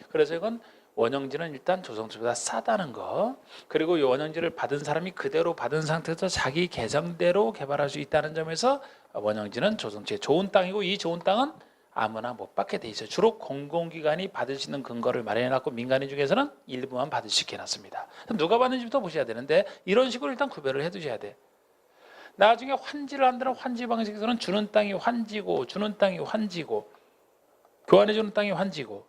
그래서 이건 원형지는 일단 조성 토지보다 싸다는 거. 그리고 이 원형지를 받은 사람이 그대로 받은 상태에서 자기 개성대로 개발할 수 있다는 점에서 원형지는 조성지에 좋은 땅이고, 이 좋은 땅은 아무나 못 받게 돼 있어요. 주로 공공기관이 받을 수 있는 근거를 마련해놨고, 민간인 중에서는 일부만 받을 수 있게 해놨습니다. 누가 받는지부터 보셔야 되는데, 이런 식으로 일단 구별을 해두셔야 돼. 나중에 환지를 한다는 환지 방식에서는 주는 땅이 환지고, 주는 땅이 환지고, 교환해주는 땅이 환지고,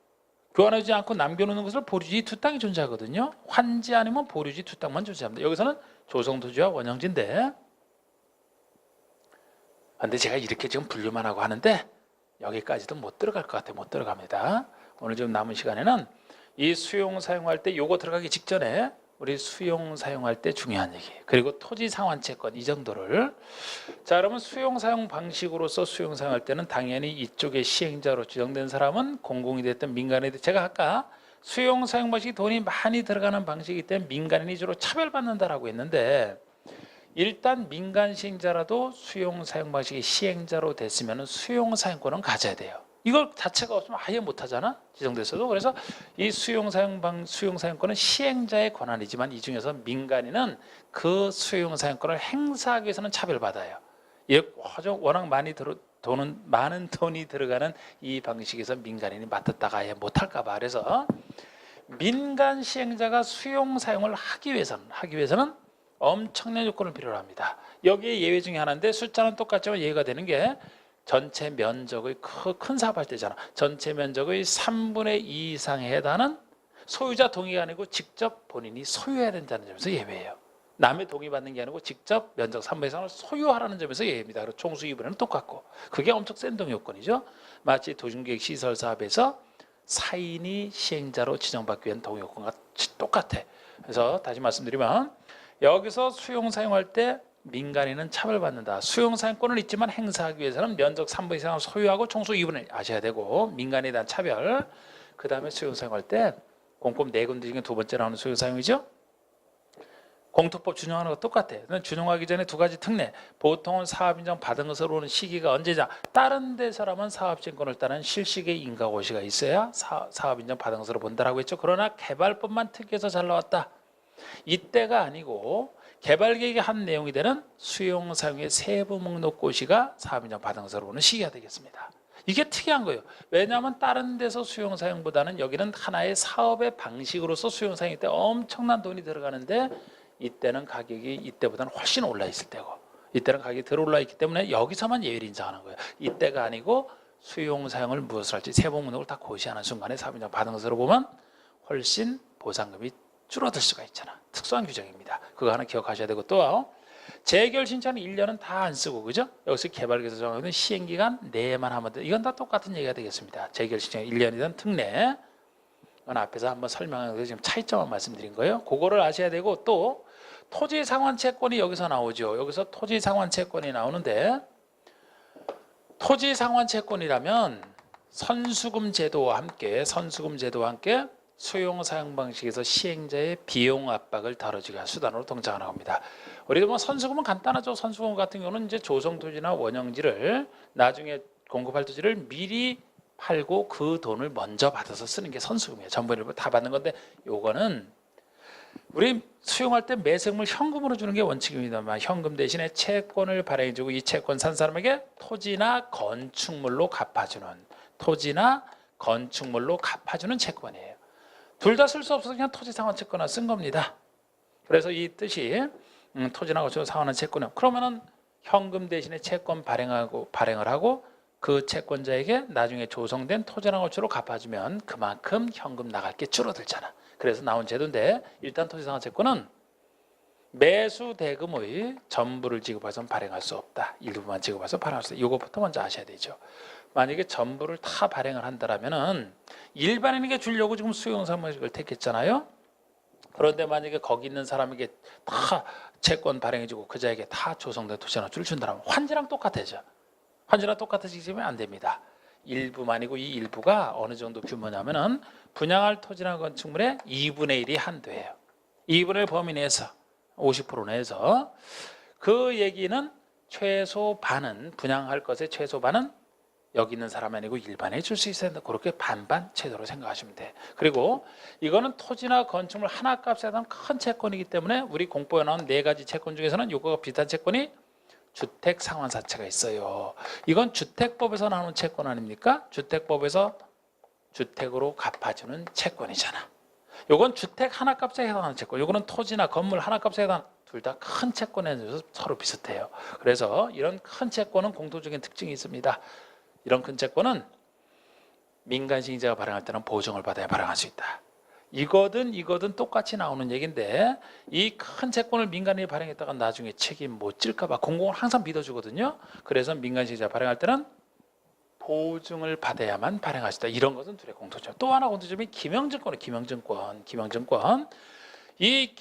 교환하지 않고 남겨놓는 것을 보류지 두 땅이 존재하거든요. 환지 아니면 보류지 두 땅만 존재합니다. 여기서는 조성토지와 원형지인데, 근데 제가 이렇게 지금 분류만 하고 하는데 여기까지도 못 들어갈 것 같아요. 못 들어갑니다. 오늘 좀 남은 시간에는 이 수용 사용할 때, 요거 들어가기 직전에 우리 수용 사용할 때 중요한 얘기, 그리고 토지 상환 채권 이 정도를. 자, 그러면 수용 사용 방식으로서 수용 사용할 때는 당연히 이쪽에 시행자로 지정된 사람은 공공이 됐든 민간이 됐든, 제가 아까 수용 사용 방식이 돈이 많이 들어가는 방식이기 때문에 민간인이 주로 차별받는다라고 했는데, 일단 민간 시행자라도 수용 사용 방식의 시행자로 됐으면 수용 사용권은 가져야 돼요. 이걸 자체가 없으면 아예 못하잖아, 지정됐어도. 그래서 이 수용 사용권은 시행자의 권한이지만, 이 중에서 민간인은 그 수용 사용권을 행사하기 위해서는 차별받아요. 워낙 많은 돈이 들어가는 이 방식에서 민간인이 맡았다가 아예 못할까 봐. 그래서 민간 시행자가 수용 사용을 하기 위해서는 엄청난 요건을 필요로 합니다. 여기에 예외 중에 하나인데, 숫자는 똑같지만 예외가 되는 게 전체 면적의 큰 사업할 때잖아. 전체 면적의 3분의 2 이상에 해당하는 소유자 동의가 아니고 직접 본인이 소유해야 된다는 점에서 예외예요. 남의 동의받는 게 아니고 직접 면적 3분의 2 이상을 소유하라는 점에서 예외입니다. 그리고 총수 이분에는 똑같고, 그게 엄청 센 동의 요건이죠. 마치 도심계획 시설 사업에서 사인이 시행자로 지정받기 위한 동의 요건과 똑같아. 그래서 다시 말씀드리면, 여기서 수용 사용할 때 민간인은 차별받는다. 수용 사용권은 있지만 행사하기 위해서는 면적 3분 이상을 소유하고 총수 2분을 아셔야 되고, 민간인에 대한 차별. 그 다음에 수용 사용할 때 공법 4군데 중에 두 번째 나오는 수용 사용이죠. 공토법 준용하는 거 똑같아. 준용하기 전에 두 가지 특례. 보통은 사업인정 받은 것으로 오는 시기가 언제냐. 다른 데서라면 사업진권을 따른 실시의 인가고시가 있어야 사업인정 받은 것으로 본다라고 했죠. 그러나 개발법만 특이해서 잘 나왔다. 이때가 아니고 개발계획의 한 내용이 되는 수용 사용의 세부 목록 고시가 사업인정 받은 것으로 보는 시기가 되겠습니다. 이게 특이한 거예요. 왜냐하면 다른 데서 수용 사용보다는 여기는 하나의 사업의 방식으로서 수용 사용일 때 엄청난 돈이 들어가는데, 이때는 가격이 이때보다는 훨씬 올라 있을 때고, 이때는 가격이 덜 올라 있기 때문에 여기서만 예외를 인정하는 거예요. 이때가 아니고 수용 사용을 무엇을 할지 세부 목록을 다 고시하는 순간에 사업인정 받은 것으로 보면 훨씬 보상금이 줄어들 수가 있잖아. 특수한 규정입니다. 그거 하나 기억하셔야 되고, 또 재결 신청은 1년은 다 안 쓰고, 그죠? 여기서 개발계획에서 정하는 시행기간 내만 하면 돼. 이건 다 똑같은 얘기가 되겠습니다. 재결 신청 1년이든 특례. 이건 앞에서 한번 설명해서 지금 차이점만 말씀드린 거예요. 그거를 아셔야 되고, 또 토지 상환 채권이 여기서 나오죠. 여기서 토지 상환 채권이 나오는데, 토지 상환 채권이라면 선수금 제도와 함께 수용 사용 방식에서 시행자의 비용 압박을 다뤄주기 위한 수단으로 동작하는 겁니다. 우리가 뭐 선수금은 간단하죠. 선수금 같은 경우는 이제 조성 토지나 원형지를 나중에 공급할 토지를 미리 팔고 그 돈을 먼저 받아서 쓰는 게 선수금이에요. 전부를 다 받는 건데, 요거는 우리 수용할 때 매생물 현금으로 주는 게 원칙입니다만, 현금 대신에 채권을 발행해주고 이 채권 산 사람에게 토지나 건축물로 갚아주는 채권이에요. 둘 다 쓸 수 없어서 그냥 토지 상환 채권을 쓴 겁니다. 그래서 이 뜻이 토지나 건축물 상환한 채권이요. 그러면은 현금 대신에 채권 발행을 하고 그 채권자에게 나중에 조성된 토지나 건축으로 갚아주면 그만큼 현금 나갈 게 줄어들잖아. 그래서 나온 제도인데, 일단 토지 상환 채권은 매수 대금의 전부를 지급해서는 발행할 수 없다. 일부만 지급해서 발행할 수 있다. 이것부터 먼저 아셔야 되죠. 만약에 전부를 다 발행을 한다면은 일반인에게 주려고 지금 수용사무직을 택했잖아요. 그런데 만약에 거기 있는 사람에게 다 채권 발행해주고 그자에게 다 조성된 토지 한 호수를 준다면 환지랑 똑같아져. 환지랑 똑같아지면 안 됩니다. 일부만이고 이 일부가 어느 정도 규모냐면은 분양할 토지나 건축물의 2분의 1이 한도예요. 2분의 1 범위 내에서 50% 내에서 그 얘기는 최소 반은 분양할 것의 최소 반은 여기 있는 사람 아니고 일반에 줄 수 있어야 된다. 그렇게 반반 제도로 생각하시면 돼. 그리고 이거는 토지나 건축물 하나 값에 대한 큰 채권이기 때문에 우리 공포에 나온 4가지 채권 중에서는 이거가 비슷한 채권이 주택 상환사채가 있어요. 이건 주택법에서 나오는 채권 아닙니까? 주택법에서 주택으로 갚아주는 채권이잖아. 이건 주택 하나 값에 해당하는 채권. 이거는 토지나 건물 하나 값에 해당. 둘 다 큰 채권에 대해서 서로 비슷해요. 그래서 이런 큰 채권은 공통적인 특징이 있습니다. 이런 큰 채권은 민간 시행자가 발행할 때는 보증을 받아야 발행할 수 있다. 이거든 똑같이 나오는 얘기인데 이 큰 채권을 민간인이 발행했다가 나중에 책임 못 질까 봐 공공은 항상 믿어주거든요. 그래서 민간 시행자가 발행할 때는 보증을 받아야만 발행할 수 있다. 이런 것은 둘의 공통점. 또 하나 공통점이 김영증권이에요. 김영증권. 이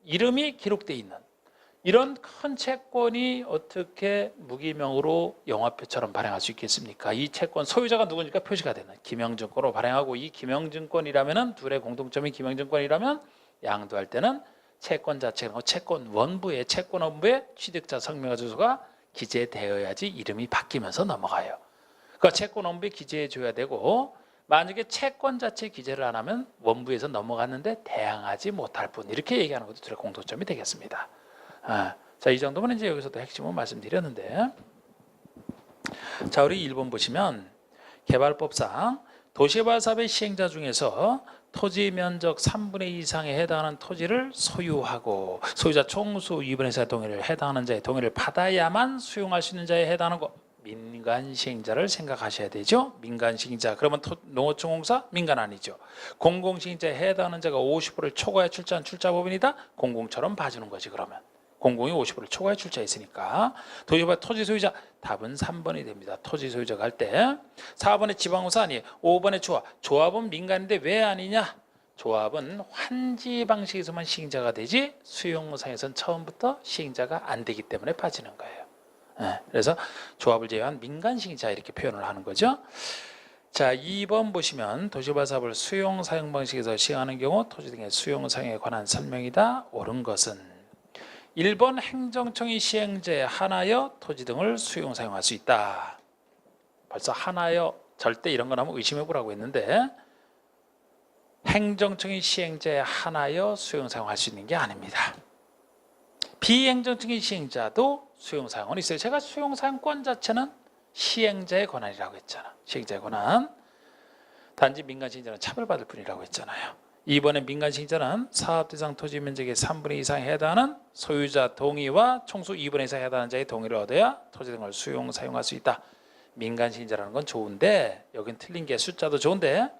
이름이 기록되어 있는 이런 큰 채권이 어떻게 무기명으로 영화표처럼 발행할 수 있겠습니까? 이 채권 소유자가 누구니까 표시가 되는 김영증권으로 발행하고 이 김영증권이라면은 둘의 공통점이 김영증권이라면 양도할 때는 채권 자체가 채권 원부에 취득자 성명과 주소가 기재되어야지 이름이 바뀌면서 넘어가요. 그러니까 채권 원부에 기재해 줘야 되고 만약에 채권 자체 기재를 안 하면 원부에서 넘어갔는데 대항하지 못할 뿐 이렇게 얘기하는 것도 둘의 공통점이 되겠습니다. 자, 이 정도면 이제 여기서도 핵심을 말씀드렸는데, 자, 우리 1번 보시면 개발법상 도시개발 사업의 시행자 중에서 토지 면적 3분의 2 이상에 해당하는 토지를 소유하고 소유자 총수 2분의 4 동의를 해당하는 자의 동의를 받아야만 수용할 수 있는 자에 해당하는 거 민간 시행자를 생각하셔야 되죠. 민간 시행자 그러면 농어촌공사 민간 아니죠. 공공 시행자에 해당하는 자가 50%를 초과해 출자한 출자법인이다. 공공처럼 봐주는 거지. 그러면 공공이 50%를 초과해 출자했으니까 도시개발 토지 소유자 답은 3번이 됩니다. 토지 소유자가 할 때 4번에 지방공사 아니에요. 5번에 조합은 민간인데 왜 아니냐? 조합은 환지 방식에서만 시행자가 되지 수용상에서는 처음부터 시행자가 안 되기 때문에 빠지는 거예요. 그래서 조합을 제외한 민간 시행자 이렇게 표현을 하는 거죠. 자, 2번 보시면 도시개발 사업을 수용 사용 방식에서 시행하는 경우 토지 등의 수용 사용에 관한 설명이다. 옳은 것은 1번 행정청이 시행자에 한하여 토지 등을 수용 사용할 수 있다. 벌써 한하여 절대 이런 거 나면 의심해 보라고 했는데 행정청이 시행자에 한하여 수용 사용할 수 있는 게 아닙니다. 비행정청이 시행자도 수용 사용은 있어요. 제가 수용 사용권 자체는 시행자의 권한이라고 했잖아. 시행자의 권한. 단지 민간 시행자는 차별받을 뿐이라고 했잖아요. 이번에 민간 시행자는 사업 대상 토지 면적의 3분의 2 이상에 해당하는 소유자 동의와 총수 2분의 2 이상에 해당하는 자의 동의를 얻어야 토지 등을 수용 사용할 수 있다. 민간 시행자라는 건 좋은데 여긴 틀린 게 숫자도 좋은데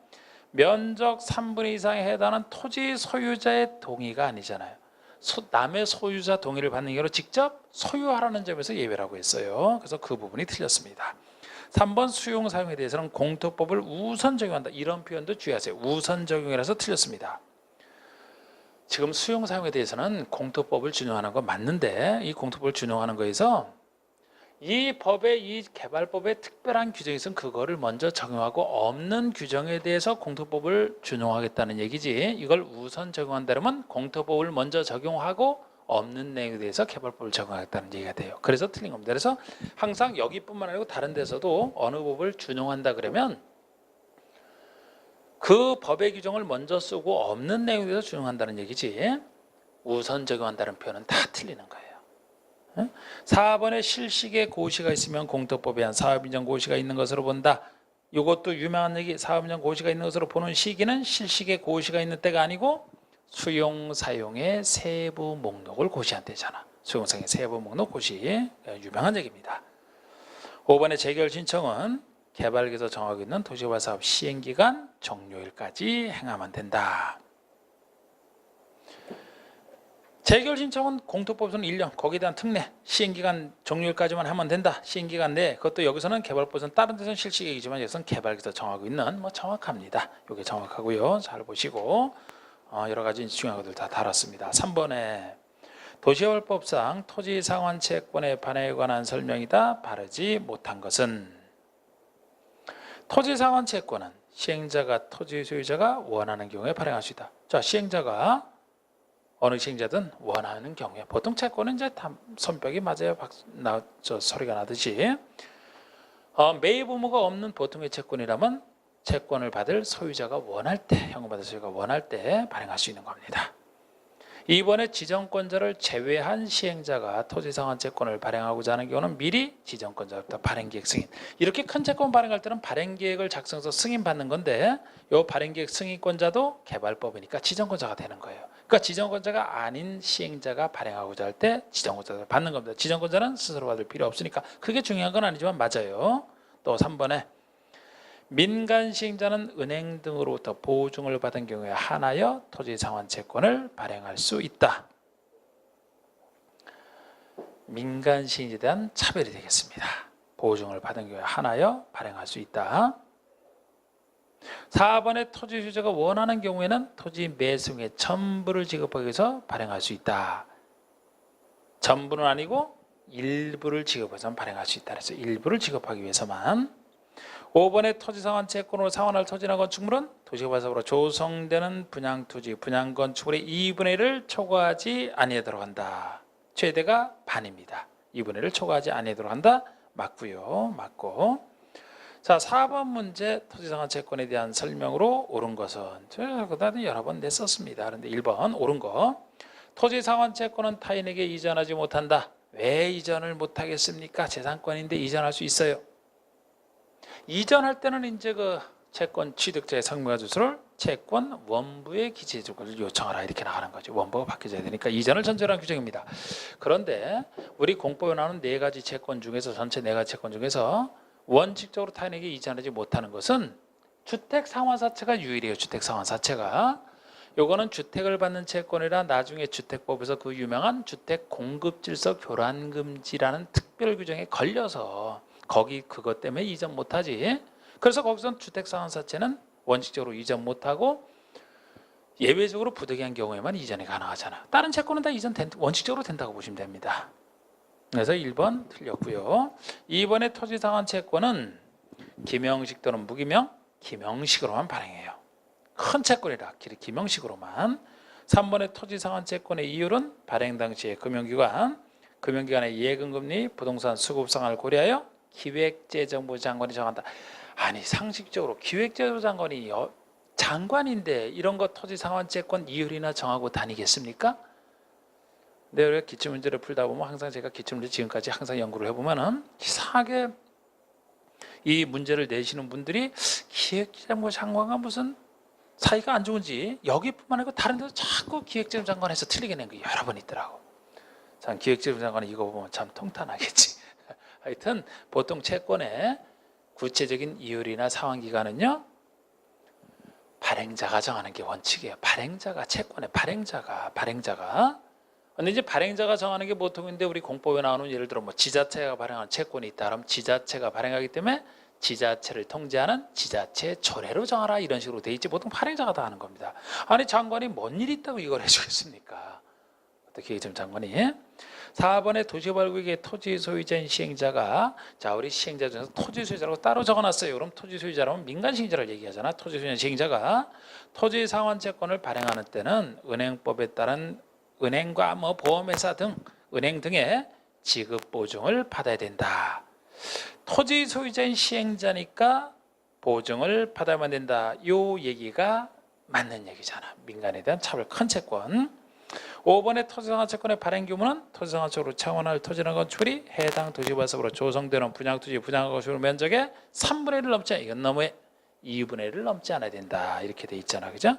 면적 3분의 2 이상에 해당하는 토지 소유자의 동의가 아니잖아요. 남의 소유자 동의를 받는 경우로 직접 소유하라는 점에서 예외라고 했어요. 그래서 그 부분이 틀렸습니다. 3번 수용 사용에 대해서는 공토법을 우선 적용한다. 이런 표현도 주의하세요. 우선 적용이라서 틀렸습니다. 지금 수용 사용에 대해서는 공토법을 준용하는 건 맞는데 이 공토법을 준용하는 거에서 이 법의 이 개발법의 특별한 규정이 있으면 그거를 먼저 적용하고 없는 규정에 대해서 공토법을 준용하겠다는 얘기지 이걸 우선 적용한다면 공토법을 먼저 적용하고 없는 내용에 대해서 개발법을 적용하겠다는 얘기가 돼요. 그래서 틀린 겁니다. 그래서 항상 여기뿐만 아니고 다른 데서도 어느 법을 준용한다 그러면 그 법의 규정을 먼저 쓰고 없는 내용에 대해서 준용한다는 얘기지 우선 적용한다는 표현은 다 틀리는 거예요. 4번에 실식의 고시가 있으면 공토법에 한 사업인정 고시가 있는 것으로 본다. 이것도 유명한 얘기. 사업인정 고시가 있는 것으로 보는 시기는 실식의 고시가 있는 때가 아니고 수용 사용의 세부 목록을 고시한 때잖아. 수용 사용의 세부 목록 고시 유명한 얘기입니다. 5번의 재결 신청은 개발계에서 정하고 있는 도시개발 사업 시행기간 종료일까지 행하면 된다. 재결 신청은 공토법에서는 1년, 거기에 대한 특례, 시행기간 종료일까지만 하면 된다. 시행기간 내에. 그것도 여기서는 개발법에서는 다른 데서는 실시계획이지만 여기서는 개발기서 정하고 있는 정확합니다. 이게 정확하고요. 잘 보시고 여러 가지 중요한 것들 다 다뤘습니다. 3번에 도시개발법상 토지상환채권의 반영에 관한 설명이다. 바르지 못한 것은 토지상환채권은 시행자가 토지 소유자가 원하는 경우에 발행할 수 있다. 자, 시행자가 어느 시행자든 원하는 경우에 보통 채권은 이제 손뼉이 맞아요. 소리가 나듯이 매입 의무가 없는 보통의 채권이라면 채권을 받을 소유자가 원할 때, 현금받을 소유자가 원할 때 발행할 수 있는 겁니다. 이번에 지정권자를 제외한 시행자가 토지상환채권을 발행하고자 하는 경우는 미리 지정권자부터 발행계획 승인. 이렇게 큰 채권 발행할 때는 발행계획을 작성해서 승인받는 건데 이 발행계획 승인권자도 개발법이니까 지정권자가 되는 거예요. 그러니까 지정권자가 아닌 시행자가 발행하고자 할 때 지정권자를 받는 겁니다. 지정권자는 스스로 받을 필요 없으니까 그게 중요한 건 아니지만 맞아요. 또 3번에 민간 시행자는 은행 등으로부터 보증을 받은 경우에 한하여 토지상환채권을 발행할 수 있다. 민간 시행자에 대한 차별이 되겠습니다. 보증을 받은 경우에 한하여 발행할 수 있다. 4번에 토지 소유자가 원하는 경우에는 토지 매수의 전부를 지급하기 위해서 발행할 수 있다. 전부는 아니고 일부를 지급해서 발행할 수 있다. 그래서 일부를 지급하기 위해서만. 5번에 토지상환 채권으로 상환할 토지나 건축물은 도시개발사업으로 조성되는 분양토지, 분양건축물의 2분의 1을 초과하지 아니하도록 한다. 최대가 반입니다. 2분의 1을 초과하지 아니하도록 한다. 맞고요. 맞고. 자, 4번 문제 토지상환 채권에 대한 설명으로 옳은 것은 제가 그다음에 여러 번 냈었습니다. 그런데 1번 옳은 거. 토지상환 채권은 타인에게 이전하지 못한다. 왜 이전을 못하겠습니까? 재산권인데 이전할 수 있어요. 이전할 때는 이제 그 채권 취득자의 상명하 주소를 채권 원부에 기재해 줄 것을 요청하라 이렇게 나가는 거죠. 원부가 바뀌어야 되니까 이전을 전제로 한 규정입니다. 그런데 우리 공법에 나오는 4가지 채권 중에서 전체 4가지 채권 중에서 원칙적으로 타인에게 이전하지 못하는 것은 주택상환사채가 유일해요. 주택상환사채가. 요거는 주택을 받는 채권이라 나중에 주택법에서 그 유명한 주택공급질서 교란금지라는 특별 규정에 걸려서 거기 그것 때문에 이전 못하지. 그래서 거기서는 주택상환사채는 원칙적으로 이전 못하고 예외적으로 부득이한 경우에만 이전이 가능하잖아. 다른 채권은 다 이전 원칙적으로 된다고 보시면 됩니다. 그래서 1번 틀렸고요. 2번의 토지상환채권은 기명식 또는 무기명, 기명식으로만 발행해요. 큰 채권이라 기명식으로만. 3번의 토지상환채권의 이율은 발행 당시에 금융기관의 예금금리, 부동산 수급상을 고려하여 기획재정부 장관이 정한다. 아니 상식적으로 기획재정부 장관이 장관인데 이런 거 토지상환채권 이율이나 정하고 다니겠습니까? 근데 우리가 기출문제를 풀다 보면 항상 제가 기출문제 지금까지 항상 연구를 해보면은 이상하게 이 문제를 내시는 분들이 기획재정부 장관과 무슨 사이가 안 좋은지 여기뿐만 아니고 다른 데서 자꾸 기획재정부 장관에서 틀리게 낸 게 여러 번 있더라고. 참 기획재정부 장관은 이거 보면 참 통탄하겠지. 하여튼 보통 채권의 구체적인 이율이나 상환기간은요 발행자가 정하는 게 원칙이에요. 채권의 발행자가. 근데 이제 발행자가 정하는 게 보통인데 우리 공법에 나오는 예를 들어 뭐 지자체가 발행하는 채권이 있다. 그럼 지자체가 발행하기 때문에 지자체를 통제하는 지자체 조례로 정하라 이런 식으로 돼 있지 보통 발행자가 다 하는 겁니다. 아니 장관이 뭔 일이 있다고 이걸 해주겠습니까? 어떻게 좀 장관이. 4번의 도시개발구역의 토지 소유자인 시행자가 자 우리 시행자 중에서 토지 소유자라고 따로 적어놨어요. 그럼 토지 소유자라면 민간 시행자를 얘기하잖아. 토지 소유자 시행자가 토지 상환채권을 발행하는 때는 은행법에 따른 은행과 뭐 보험회사 등 은행 등의 지급 보증을 받아야 된다. 토지 소유자인 시행자니까 보증을 받아야만 된다. 요 얘기가 맞는 얘기잖아. 민간에 대한 차별 큰 채권. 5번의 토지상환채권의 발행 규모는 토지상환적으로 차원할 토지나 건축물이 해당 도시개발사업으로 조성되는 분양토지 분양건축물 면적의 3분의 1을 넘지 이건 너무 2분의 1을 넘지 않아야 된다. 이렇게 돼 있잖아. 그죠?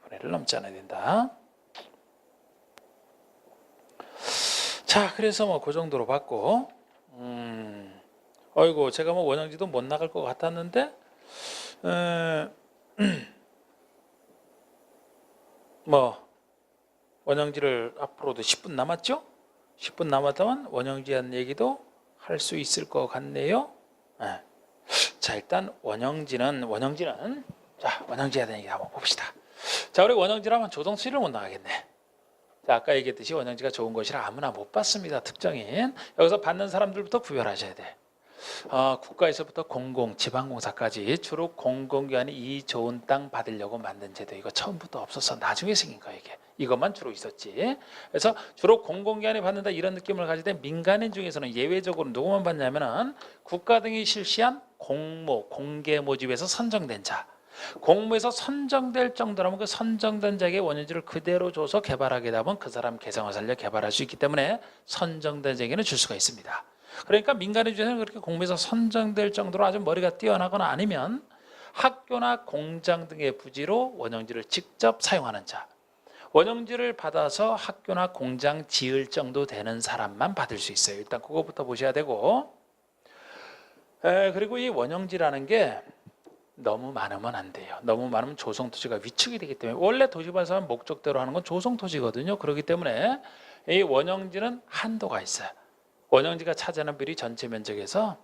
2분의 1을 넘지 않아야 된다. 자, 그래서 뭐 그 정도로 봤고 어이구 제가 뭐 원형지도 못 나갈 것 같았는데 뭐 원형지를 앞으로도 10분 남았죠? 10분 남았다면 원형지에 대한 얘기도 할 수 있을 것 같네요. 네. 자, 일단 원형지는 자, 원형지에 대한 얘기 한번 봅시다. 자, 우리 원형지라면 조성수를 못 나가겠네. 자, 아까 얘기했듯이 원형지가 좋은 것이라 아무나 못 받습니다. 특정인. 여기서 받는 사람들부터 구별하셔야 돼. 국가에서부터 공공, 지방공사까지 주로 공공기관이 이 좋은 땅 받으려고 만든 제도, 이거 처음부터 없어서 나중에 생긴 거예요. 이것만 주로 있었지. 그래서 주로 공공기관이 받는다 이런 느낌을 가질 때 민간인 중에서는 예외적으로 누구만 받냐면은 국가 등이 실시한 공모, 공개 모집에서 선정된 자, 공모에서 선정될 정도라면 그 선정된 자에게 원형지를 그대로 줘서 개발하게 되면 그 사람 개성을 살려 개발할 수 있기 때문에 선정된 자에게는 줄 수가 있습니다. 그러니까 민간인 중에서는 그렇게 공모에서 선정될 정도로 아주 머리가 뛰어나거나 아니면 학교나 공장 등의 부지로 원형지를 직접 사용하는 자, 원형지를 받아서 학교나 공장 지을 정도 되는 사람만 받을 수 있어요. 일단 그거부터 보셔야 되고, 그리고 이 원형지라는 게 너무 많으면 안 돼요. 너무 많으면 조성토지가 위축이 되기 때문에, 원래 도시발사는 목적대로 하는 건 조성토지거든요. 그렇기 때문에 이 원형지는 한도가 있어요. 원형지가 차지하는 비율이 전체 면적에서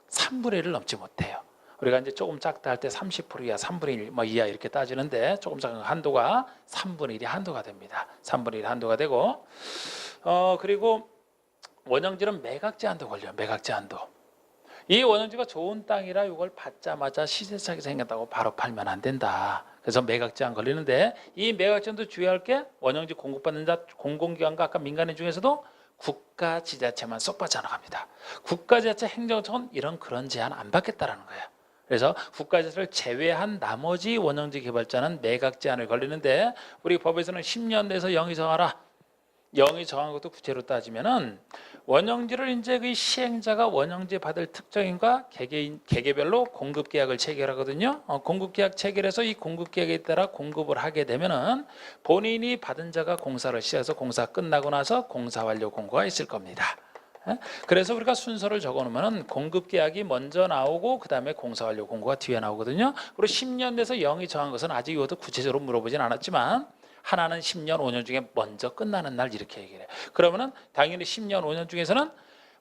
3분의 1을 넘지 못해요. 우리가 이제 조금 작다 할 때 30% 이하, 3분의 1 뭐 이하 이렇게 따지는데, 조금 작은 한도가 3분의 1이 한도가 됩니다. 3분의 1 한도가 되고, 그리고 원형지는 매각 제한도 걸려요. 매각 제한도. 이 원형지가 좋은 땅이라 이걸 받자마자 시세 차익이 생겼다고 바로 팔면 안 된다. 그래서 매각 제한 걸리는데, 이 매각 제한도 주의할 게 원형지 공급받는 자 공공기관과 아까 민간인 중에서도 국가 지자체만 쏙 빠져나갑니다. 국가 지자체 행정청은 이런 그런 제한 안 받겠다라는 거예요. 그래서 국가 지자체를 제외한 나머지 원형지 개발자는 매각 제한을 걸리는데, 우리 법에서는 10년 내에서 영위 정하라. 영위 정한 것도 구체로 따지면은 원형지를 이제 그 시행자가 원형지 받을 특정인과 개개별로 공급 계약을 체결하거든요. 공급 계약 체결해서 이 공급 계약에 따라 공급을 하게 되면은 본인이 받은 자가 공사를 시작해서 공사 끝나고 나서 공사 완료 공고가 있을 겁니다. 그래서 우리가 순서를 적어놓으면 공급 계약이 먼저 나오고 그 다음에 공사 완료 공고가 뒤에 나오거든요. 그리고 10년 내에서 영위 정한 것은 아직 이것도 구체적으로 물어보진 않았지만, 하나는 10년, 5년 중에 먼저 끝나는 날 이렇게 얘기를 해요. 그러면은 당연히 10년, 5년 중에서는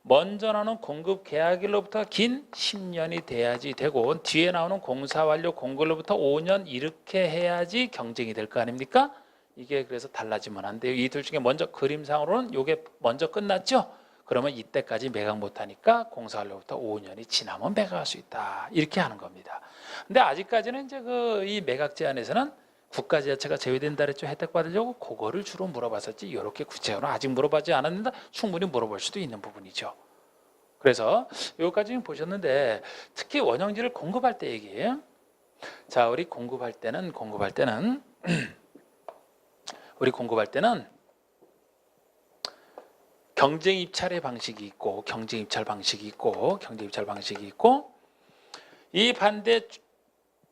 먼저 나오는 공급 계약일로부터 긴 10년이 돼야지 되고, 뒤에 나오는 공사 완료 공고일로부터 5년 이렇게 해야지 경쟁이 될 거 아닙니까? 이게 그래서 달라지면 안 돼요. 이 둘 중에 먼저 그림상으로는 이게 먼저 끝났죠? 그러면 이때까지 매각 못하니까 공사 완료부터 5년이 지나면 매각할 수 있다. 이렇게 하는 겁니다. 근데 아직까지는 이제 이 매각 제한에서는 국가 지자체가 제외된다 그랬죠. 혜택 받으려고 그거를 주로 물어봤었지, 이렇게 구체적으로 아직 물어보지 않았는데 충분히 물어볼 수도 있는 부분이죠. 그래서 여기까지 보셨는데, 특히 원형지를 공급할 때 얘기해요. 자, 우리 공급할 때는 우리 공급할 때는 경쟁 입찰의 방식이 있고 경쟁 입찰 방식이 있고 이 반대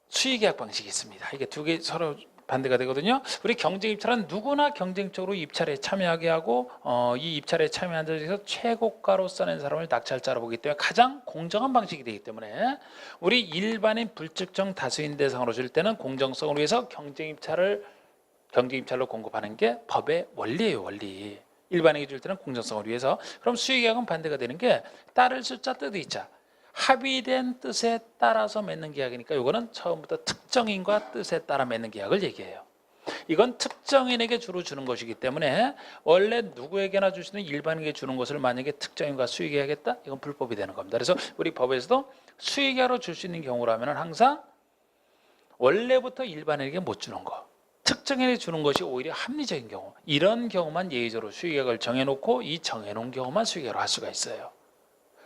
수의계약 방식이 있습니다. 이게 두 개 서로 반대가 되거든요. 우리 경쟁 입찰은 누구나 경쟁적으로 입찰에 참여하게 하고, 이 입찰에 참여한 자에서 최고가로 써낸 사람을 낙찰자로 보기 때문에 가장 공정한 방식이 되기 때문에, 우리 일반인 불특정 다수인 대상으로 줄 때는 공정성을 위해서 경쟁 입찰로 공급하는 게 법의 원리예요. 원리. 일반인에게 줄 때는 공정성을 위해서. 그럼 수의계약은 반대가 되는 게 따를 숫자 뜻의 자, 합의된 뜻에 따라서 맺는 계약이니까 이거는 처음부터 특정인과 뜻에 따라 맺는 계약을 얘기해요. 이건 특정인에게 주로 주는 것이기 때문에 원래 누구에게나 줄 수 있는 일반인에게 주는 것을 만약에 특정인과 수의계약했다? 이건 불법이 되는 겁니다. 그래서 우리 법에서도 수의계약으로 줄 수 있는 경우라면 항상 원래부터 일반인에게 못 주는 거, 특정인에게 주는 것이 오히려 합리적인 경우, 이런 경우만 예외적으로 수의계약을 정해놓고 이 정해놓은 경우만 수의계약으로 할 수가 있어요.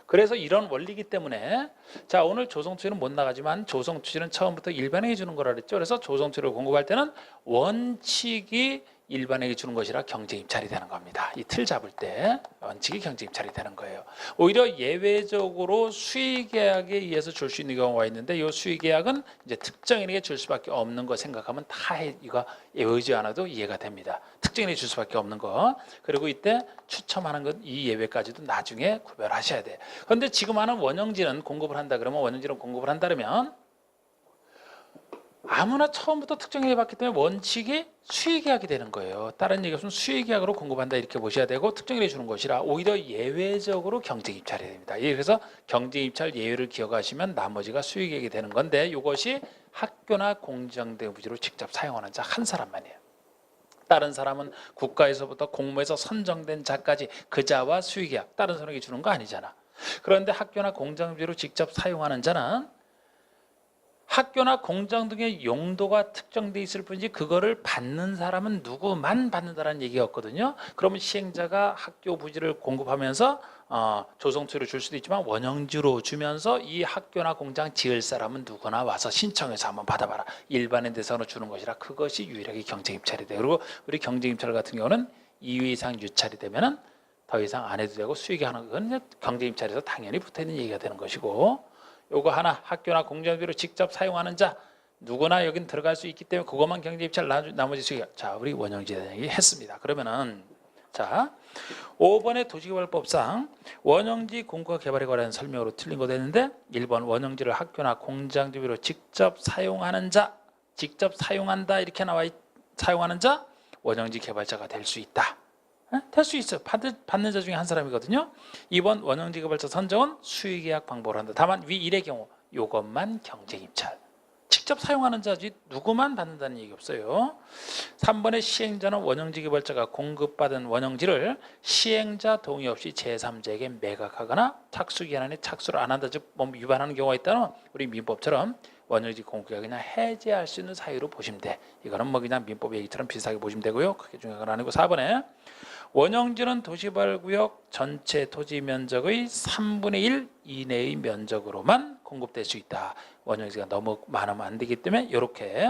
그래서 이런 원리이기 때문에, 자, 오늘 조성투지는 못 나가지만 조성투지는 처음부터 일반에게 주는 거라 그랬죠. 그래서 조성투지를 공급할 때는 원칙이 일반에게 주는 것이라 경쟁 입찰이 되는 겁니다. 이 틀 잡을 때 원칙이 경쟁 입찰이 되는 거예요. 오히려 예외적으로 수의계약에 의해서 줄 수 있는 경우가 있는데, 이 수의계약은 이제 특정인에게 줄 수밖에 없는 거 생각하면 다 이거 외우지 않아도 이해가 됩니다. 특정인에게 줄 수밖에 없는 거. 그리고 이때 추첨하는 것, 이 예외까지도 나중에 구별하셔야 돼. 그런데 지금 하는 원형지는 공급을 한다 그러면, 원형지는 공급을 한다 그러면 아무나 처음부터 특정인이 받기 때문에 원칙이 수의계약이 되는 거예요. 다른 얘기 없으면 수의계약으로 공급한다 이렇게 보셔야 되고 특정일에 주는 것이라 오히려 예외적으로 경쟁입찰이 됩니다. 그래서 경쟁입찰 예외를 기억하시면 나머지가 수의계약이 되는 건데 이것이 학교나 공장 등 부지로 직접 사용하는 자 한 사람만이에요. 다른 사람은 국가에서부터 공모해서 선정된 자까지 그 자와 수의계약 다른 사람에게 주는 거 아니잖아. 그런데 학교나 공장 부지로 직접 사용하는 자는 학교나 공장 등의 용도가 특정돼 있을 뿐이지 그거를 받는 사람은 누구만 받는다라는 얘기였거든요. 그러면 시행자가 학교 부지를 공급하면서 조성토지를 줄 수도 있지만 원형지로 주면서 이 학교나 공장 지을 사람은 누구나 와서 신청해서 한번 받아봐라. 일반인 대상으로 주는 것이라 그것이 유일하게 경쟁입찰이 돼요. 그리고 우리 경쟁입찰 같은 경우는 2회 이상 유찰이 되면은 더 이상 안 해도 되고 수익이 하는 건 경쟁입찰에서 당연히 붙어있는 얘기가 되는 것이고 요거 하나 학교나 공장비로 직접 사용하는 자 누구나 여긴 들어갈 수 있기 때문에 그것만 경쟁입찰 나머지 수익. 자 우리 원영지 대장이 했습니다. 그러면은 자 5번의 도시개발법상 원형지 공급과 개발에 관한 설명으로 틀린 거 되는데 1번 원형지를 학교나 공장 주비로 직접 사용하는 자 직접 사용한다 이렇게 나와 사용하는 자 원형지 개발자가 될 수 있다. 될 수 있어요. 받는 자 중에 한 사람이거든요. 2번 원형지 개발자 선정은 수의계약 방법으로 한다. 다만 위 1의 경우 이것만 경쟁입찰. 직접 사용하는 자지 누구만 받는다는 얘기 없어요. 3번의 시행자는 원형지 개발자가 공급받은 원형지를 시행자 동의 없이 제3자에게 매각하거나 착수기한 안에 착수를 안 한다. 즉 위반하는 경우가 있다면 우리 민법처럼 원형지 공급가 그냥 해제할 수 있는 사유로 보시면 돼. 이거는 그냥 민법 얘기처럼 비슷하게 보시면 되고요. 그게 중요한 건 아니고 4번에 원형지는 도시개발구역 전체 토지 면적의 3분의 1 이내의 면적으로만 공급될 수 있다. 원형지가 너무 많으면 안 되기 때문에 이렇게.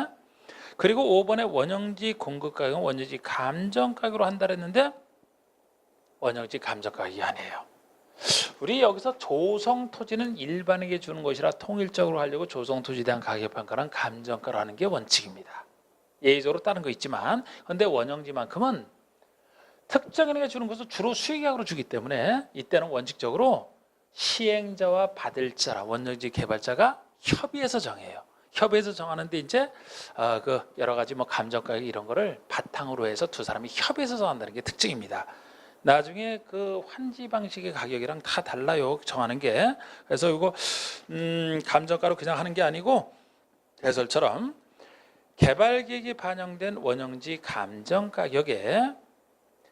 그리고 5번에 원형지 공급 가격은 원형지 감정가격으로 한다 했는데 원형지 감정가격이 아니에요. 우리 여기서 조성토지는 일반에게 주는 것이라 통일적으로 하려고 조성토지에 대한 가격평가는 감정가로 하는 게 원칙입니다. 예의적으로 다른 거 있지만 근데 원형지만큼은 특정인에게 주는 것을 주로 수의계약으로 주기 때문에 이때는 원칙적으로 시행자와 받을 자라 원형지 개발자가 협의해서 정해요. 협의해서 정하는데 이제 그 여러 가지 감정가격 이런 거를 바탕으로 해서 두 사람이 협의해서 정한다는 게 특징입니다. 나중에 그 환지 방식의 가격이랑 다 달라요. 정하는 게. 그래서 이거 감정가로 그냥 하는 게 아니고 해설처럼 개발계획이 반영된 원형지 감정가격에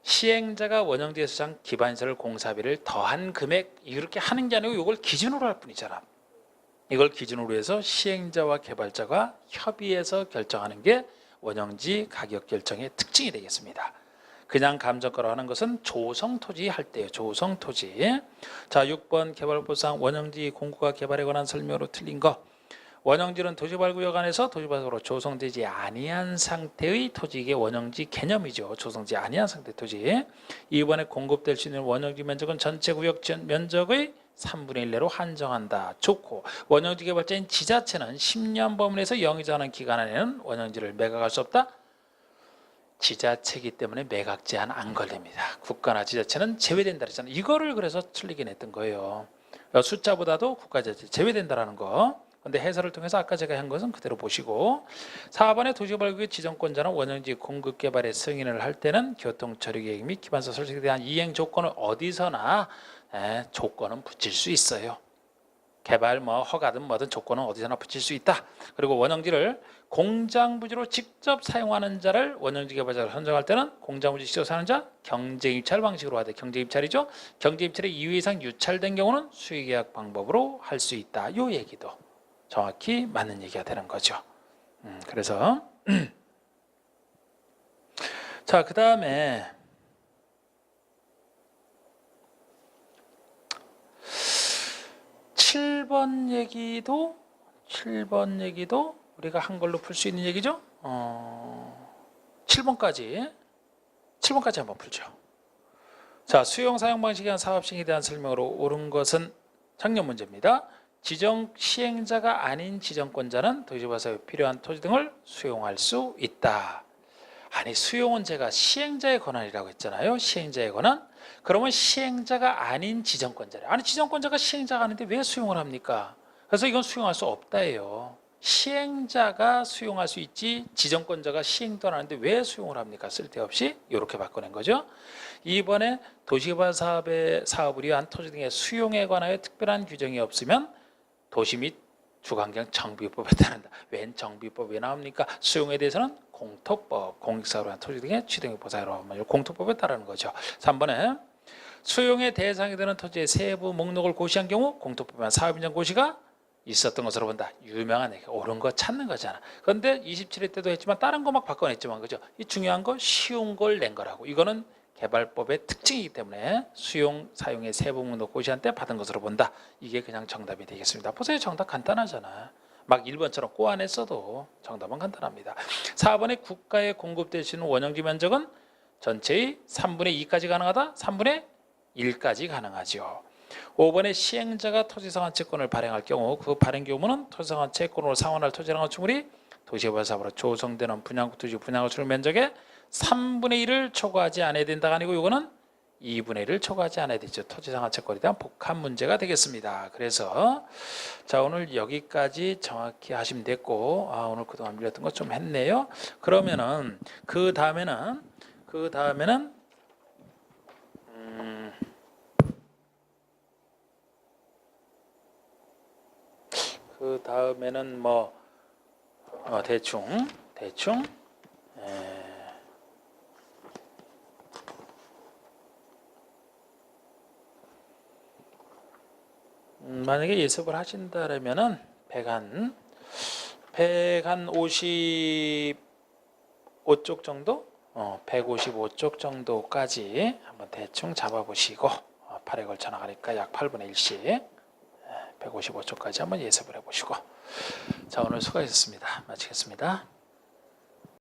시행자가 원형지에서 장 기반시설 공사비를 더한 금액 이렇게 하는 게 아니고 이걸 기준으로 할 뿐이잖아. 이걸 기준으로 해서 시행자와 개발자가 협의해서 결정하는 게 원형지 가격 결정의 특징이 되겠습니다. 그냥 감정가로 하는 것은 조성토지 할 때예요. 조성토지. 자 6번 개발법상 원형지 공급과 개발에 관한 설명으로 틀린 거. 원형지는 도시개발구역 안에서 도시개발구역으로 조성되지 아니한 상태의 토지의 원형지 개념이죠. 조성되지 아니한 상태 토지. 이번에 공급될 수 있는 원형지 면적은 전체 구역 면적의 3분의 1 내로 한정한다. 좋고 원형지 개발자인 지자체는 10년 범위에서 영위정하는 기간 안에는 원형지를 매각할 수 없다. 지자체이기 때문에 매각 제한 안 걸립니다. 국가나 지자체는 제외된다 그랬잖아요. 이거를 그래서 틀리게 냈던 거예요. 숫자보다도 국가 지자체 제외된다라는 거. 근데 해설을 통해서 아까 제가 한 것은 그대로 보시고 4번의 도시개발구역 지정권자는 원형지 공급 개발에 승인을 할 때는 교통처리계획 및 기반서 설치에 대한 이행 조건을 어디서나 조건은 붙일 수 있어요. 개발 허가든 뭐든 조건은 어디서나 붙일 수 있다. 그리고 원형지를 공장부지로 직접 사용하는 자를 원형지 개발자로 선정할 때는 공장부지 직접 사용하는 자 경쟁입찰 방식으로 하되 경쟁입찰이죠. 경쟁입찰이 2회 이상 유찰된 경우는 수의계약 방법으로 할 수 있다. 이 얘기도 정확히 맞는 얘기가 되는 거죠. 그래서 자 그 다음에 7번 얘기도 우리가 한글로 풀 수 있는 얘기죠. 7번까지 한번 풀죠. 자 수용 사용 방식에 대한 사업시행에 대한 설명으로 옳은 것은 작년 문제입니다. 지정 시행자가 아닌 지정권자는 도시개발사에 필요한 토지 등을 수용할 수 있다. 아니 수용은 제가 시행자의 권한이라고 했잖아요. 시행자의 권한. 그러면 시행자가 아닌 지정권자래. 아니 지정권자가 시행자가 아닌데 왜 수용을 합니까? 그래서 이건 수용할 수 없다예요. 시행자가 수용할 수 있지 지정권자가 시행도 안 하는데 왜 수용을 합니까? 쓸데없이 이렇게 바꿔낸 거죠. 이번에 도시개발 사업을 위한 토지 등의 수용에 관하여 특별한 규정이 없으면 도시 및 주관경 정비법에 따른다. 웬 정비법이 나옵니까? 수용에 대해서는 공토법, 공익사업을 위한 토지 등의 취득 보상으로 공토법에 따르는 거죠. 3번에 수용의 대상이 되는 토지의 세부 목록을 고시한 경우 공토법에 사업 인정 고시가 있었던 것으로 본다. 유명한 얘기, 옳은 거 찾는 거잖아. 그런데 27회 때도 했지만 다른 거 막 바꿔냈지만 그죠? 이 중요한 거 쉬운 걸 낸 거라고. 이거는 개발법의 특징이기 때문에 수용 사용의 세부 목록 고시한 때 받은 것으로 본다. 이게 그냥 정답이 되겠습니다. 보세요, 정답 간단하잖아. 막 1번처럼 꼬아냈어도 정답은 간단합니다. 4번에 국가에 공급될 수 있는 원형지 면적은 전체의 3분의 2까지 가능하다. 3분의 1까지 가능하죠. 5번에 시행자가 토지상환 채권을 발행할 경우 그 발행 규모는 토지상환 채권으로 상환할 토지랑 건축물이 도시개발 사업으로 조성되는 분양구 토지 분양건축 면적의 3분의 1을 초과하지 않아야 된다가 아니고 이거는 2분의 1을 초과하지 않아야 되죠. 토지상환 채권에 대한 복합 문제가 되겠습니다. 그래서 자, 오늘 여기까지 정확히 하시면 됐고, 오늘 그동안 밀렸던 거 좀 했네요. 그러면은 그 다음에는 뭐 대충 만약에 예습을 하신다면은 155쪽 정도, 155쪽 정도까지 한번 대충 잡아보시고 8에 걸쳐 나가니까 약 8분의 1씩 155쪽까지 한번 예습을 해보시고, 자, 오늘 수고하셨습니다. 마치겠습니다.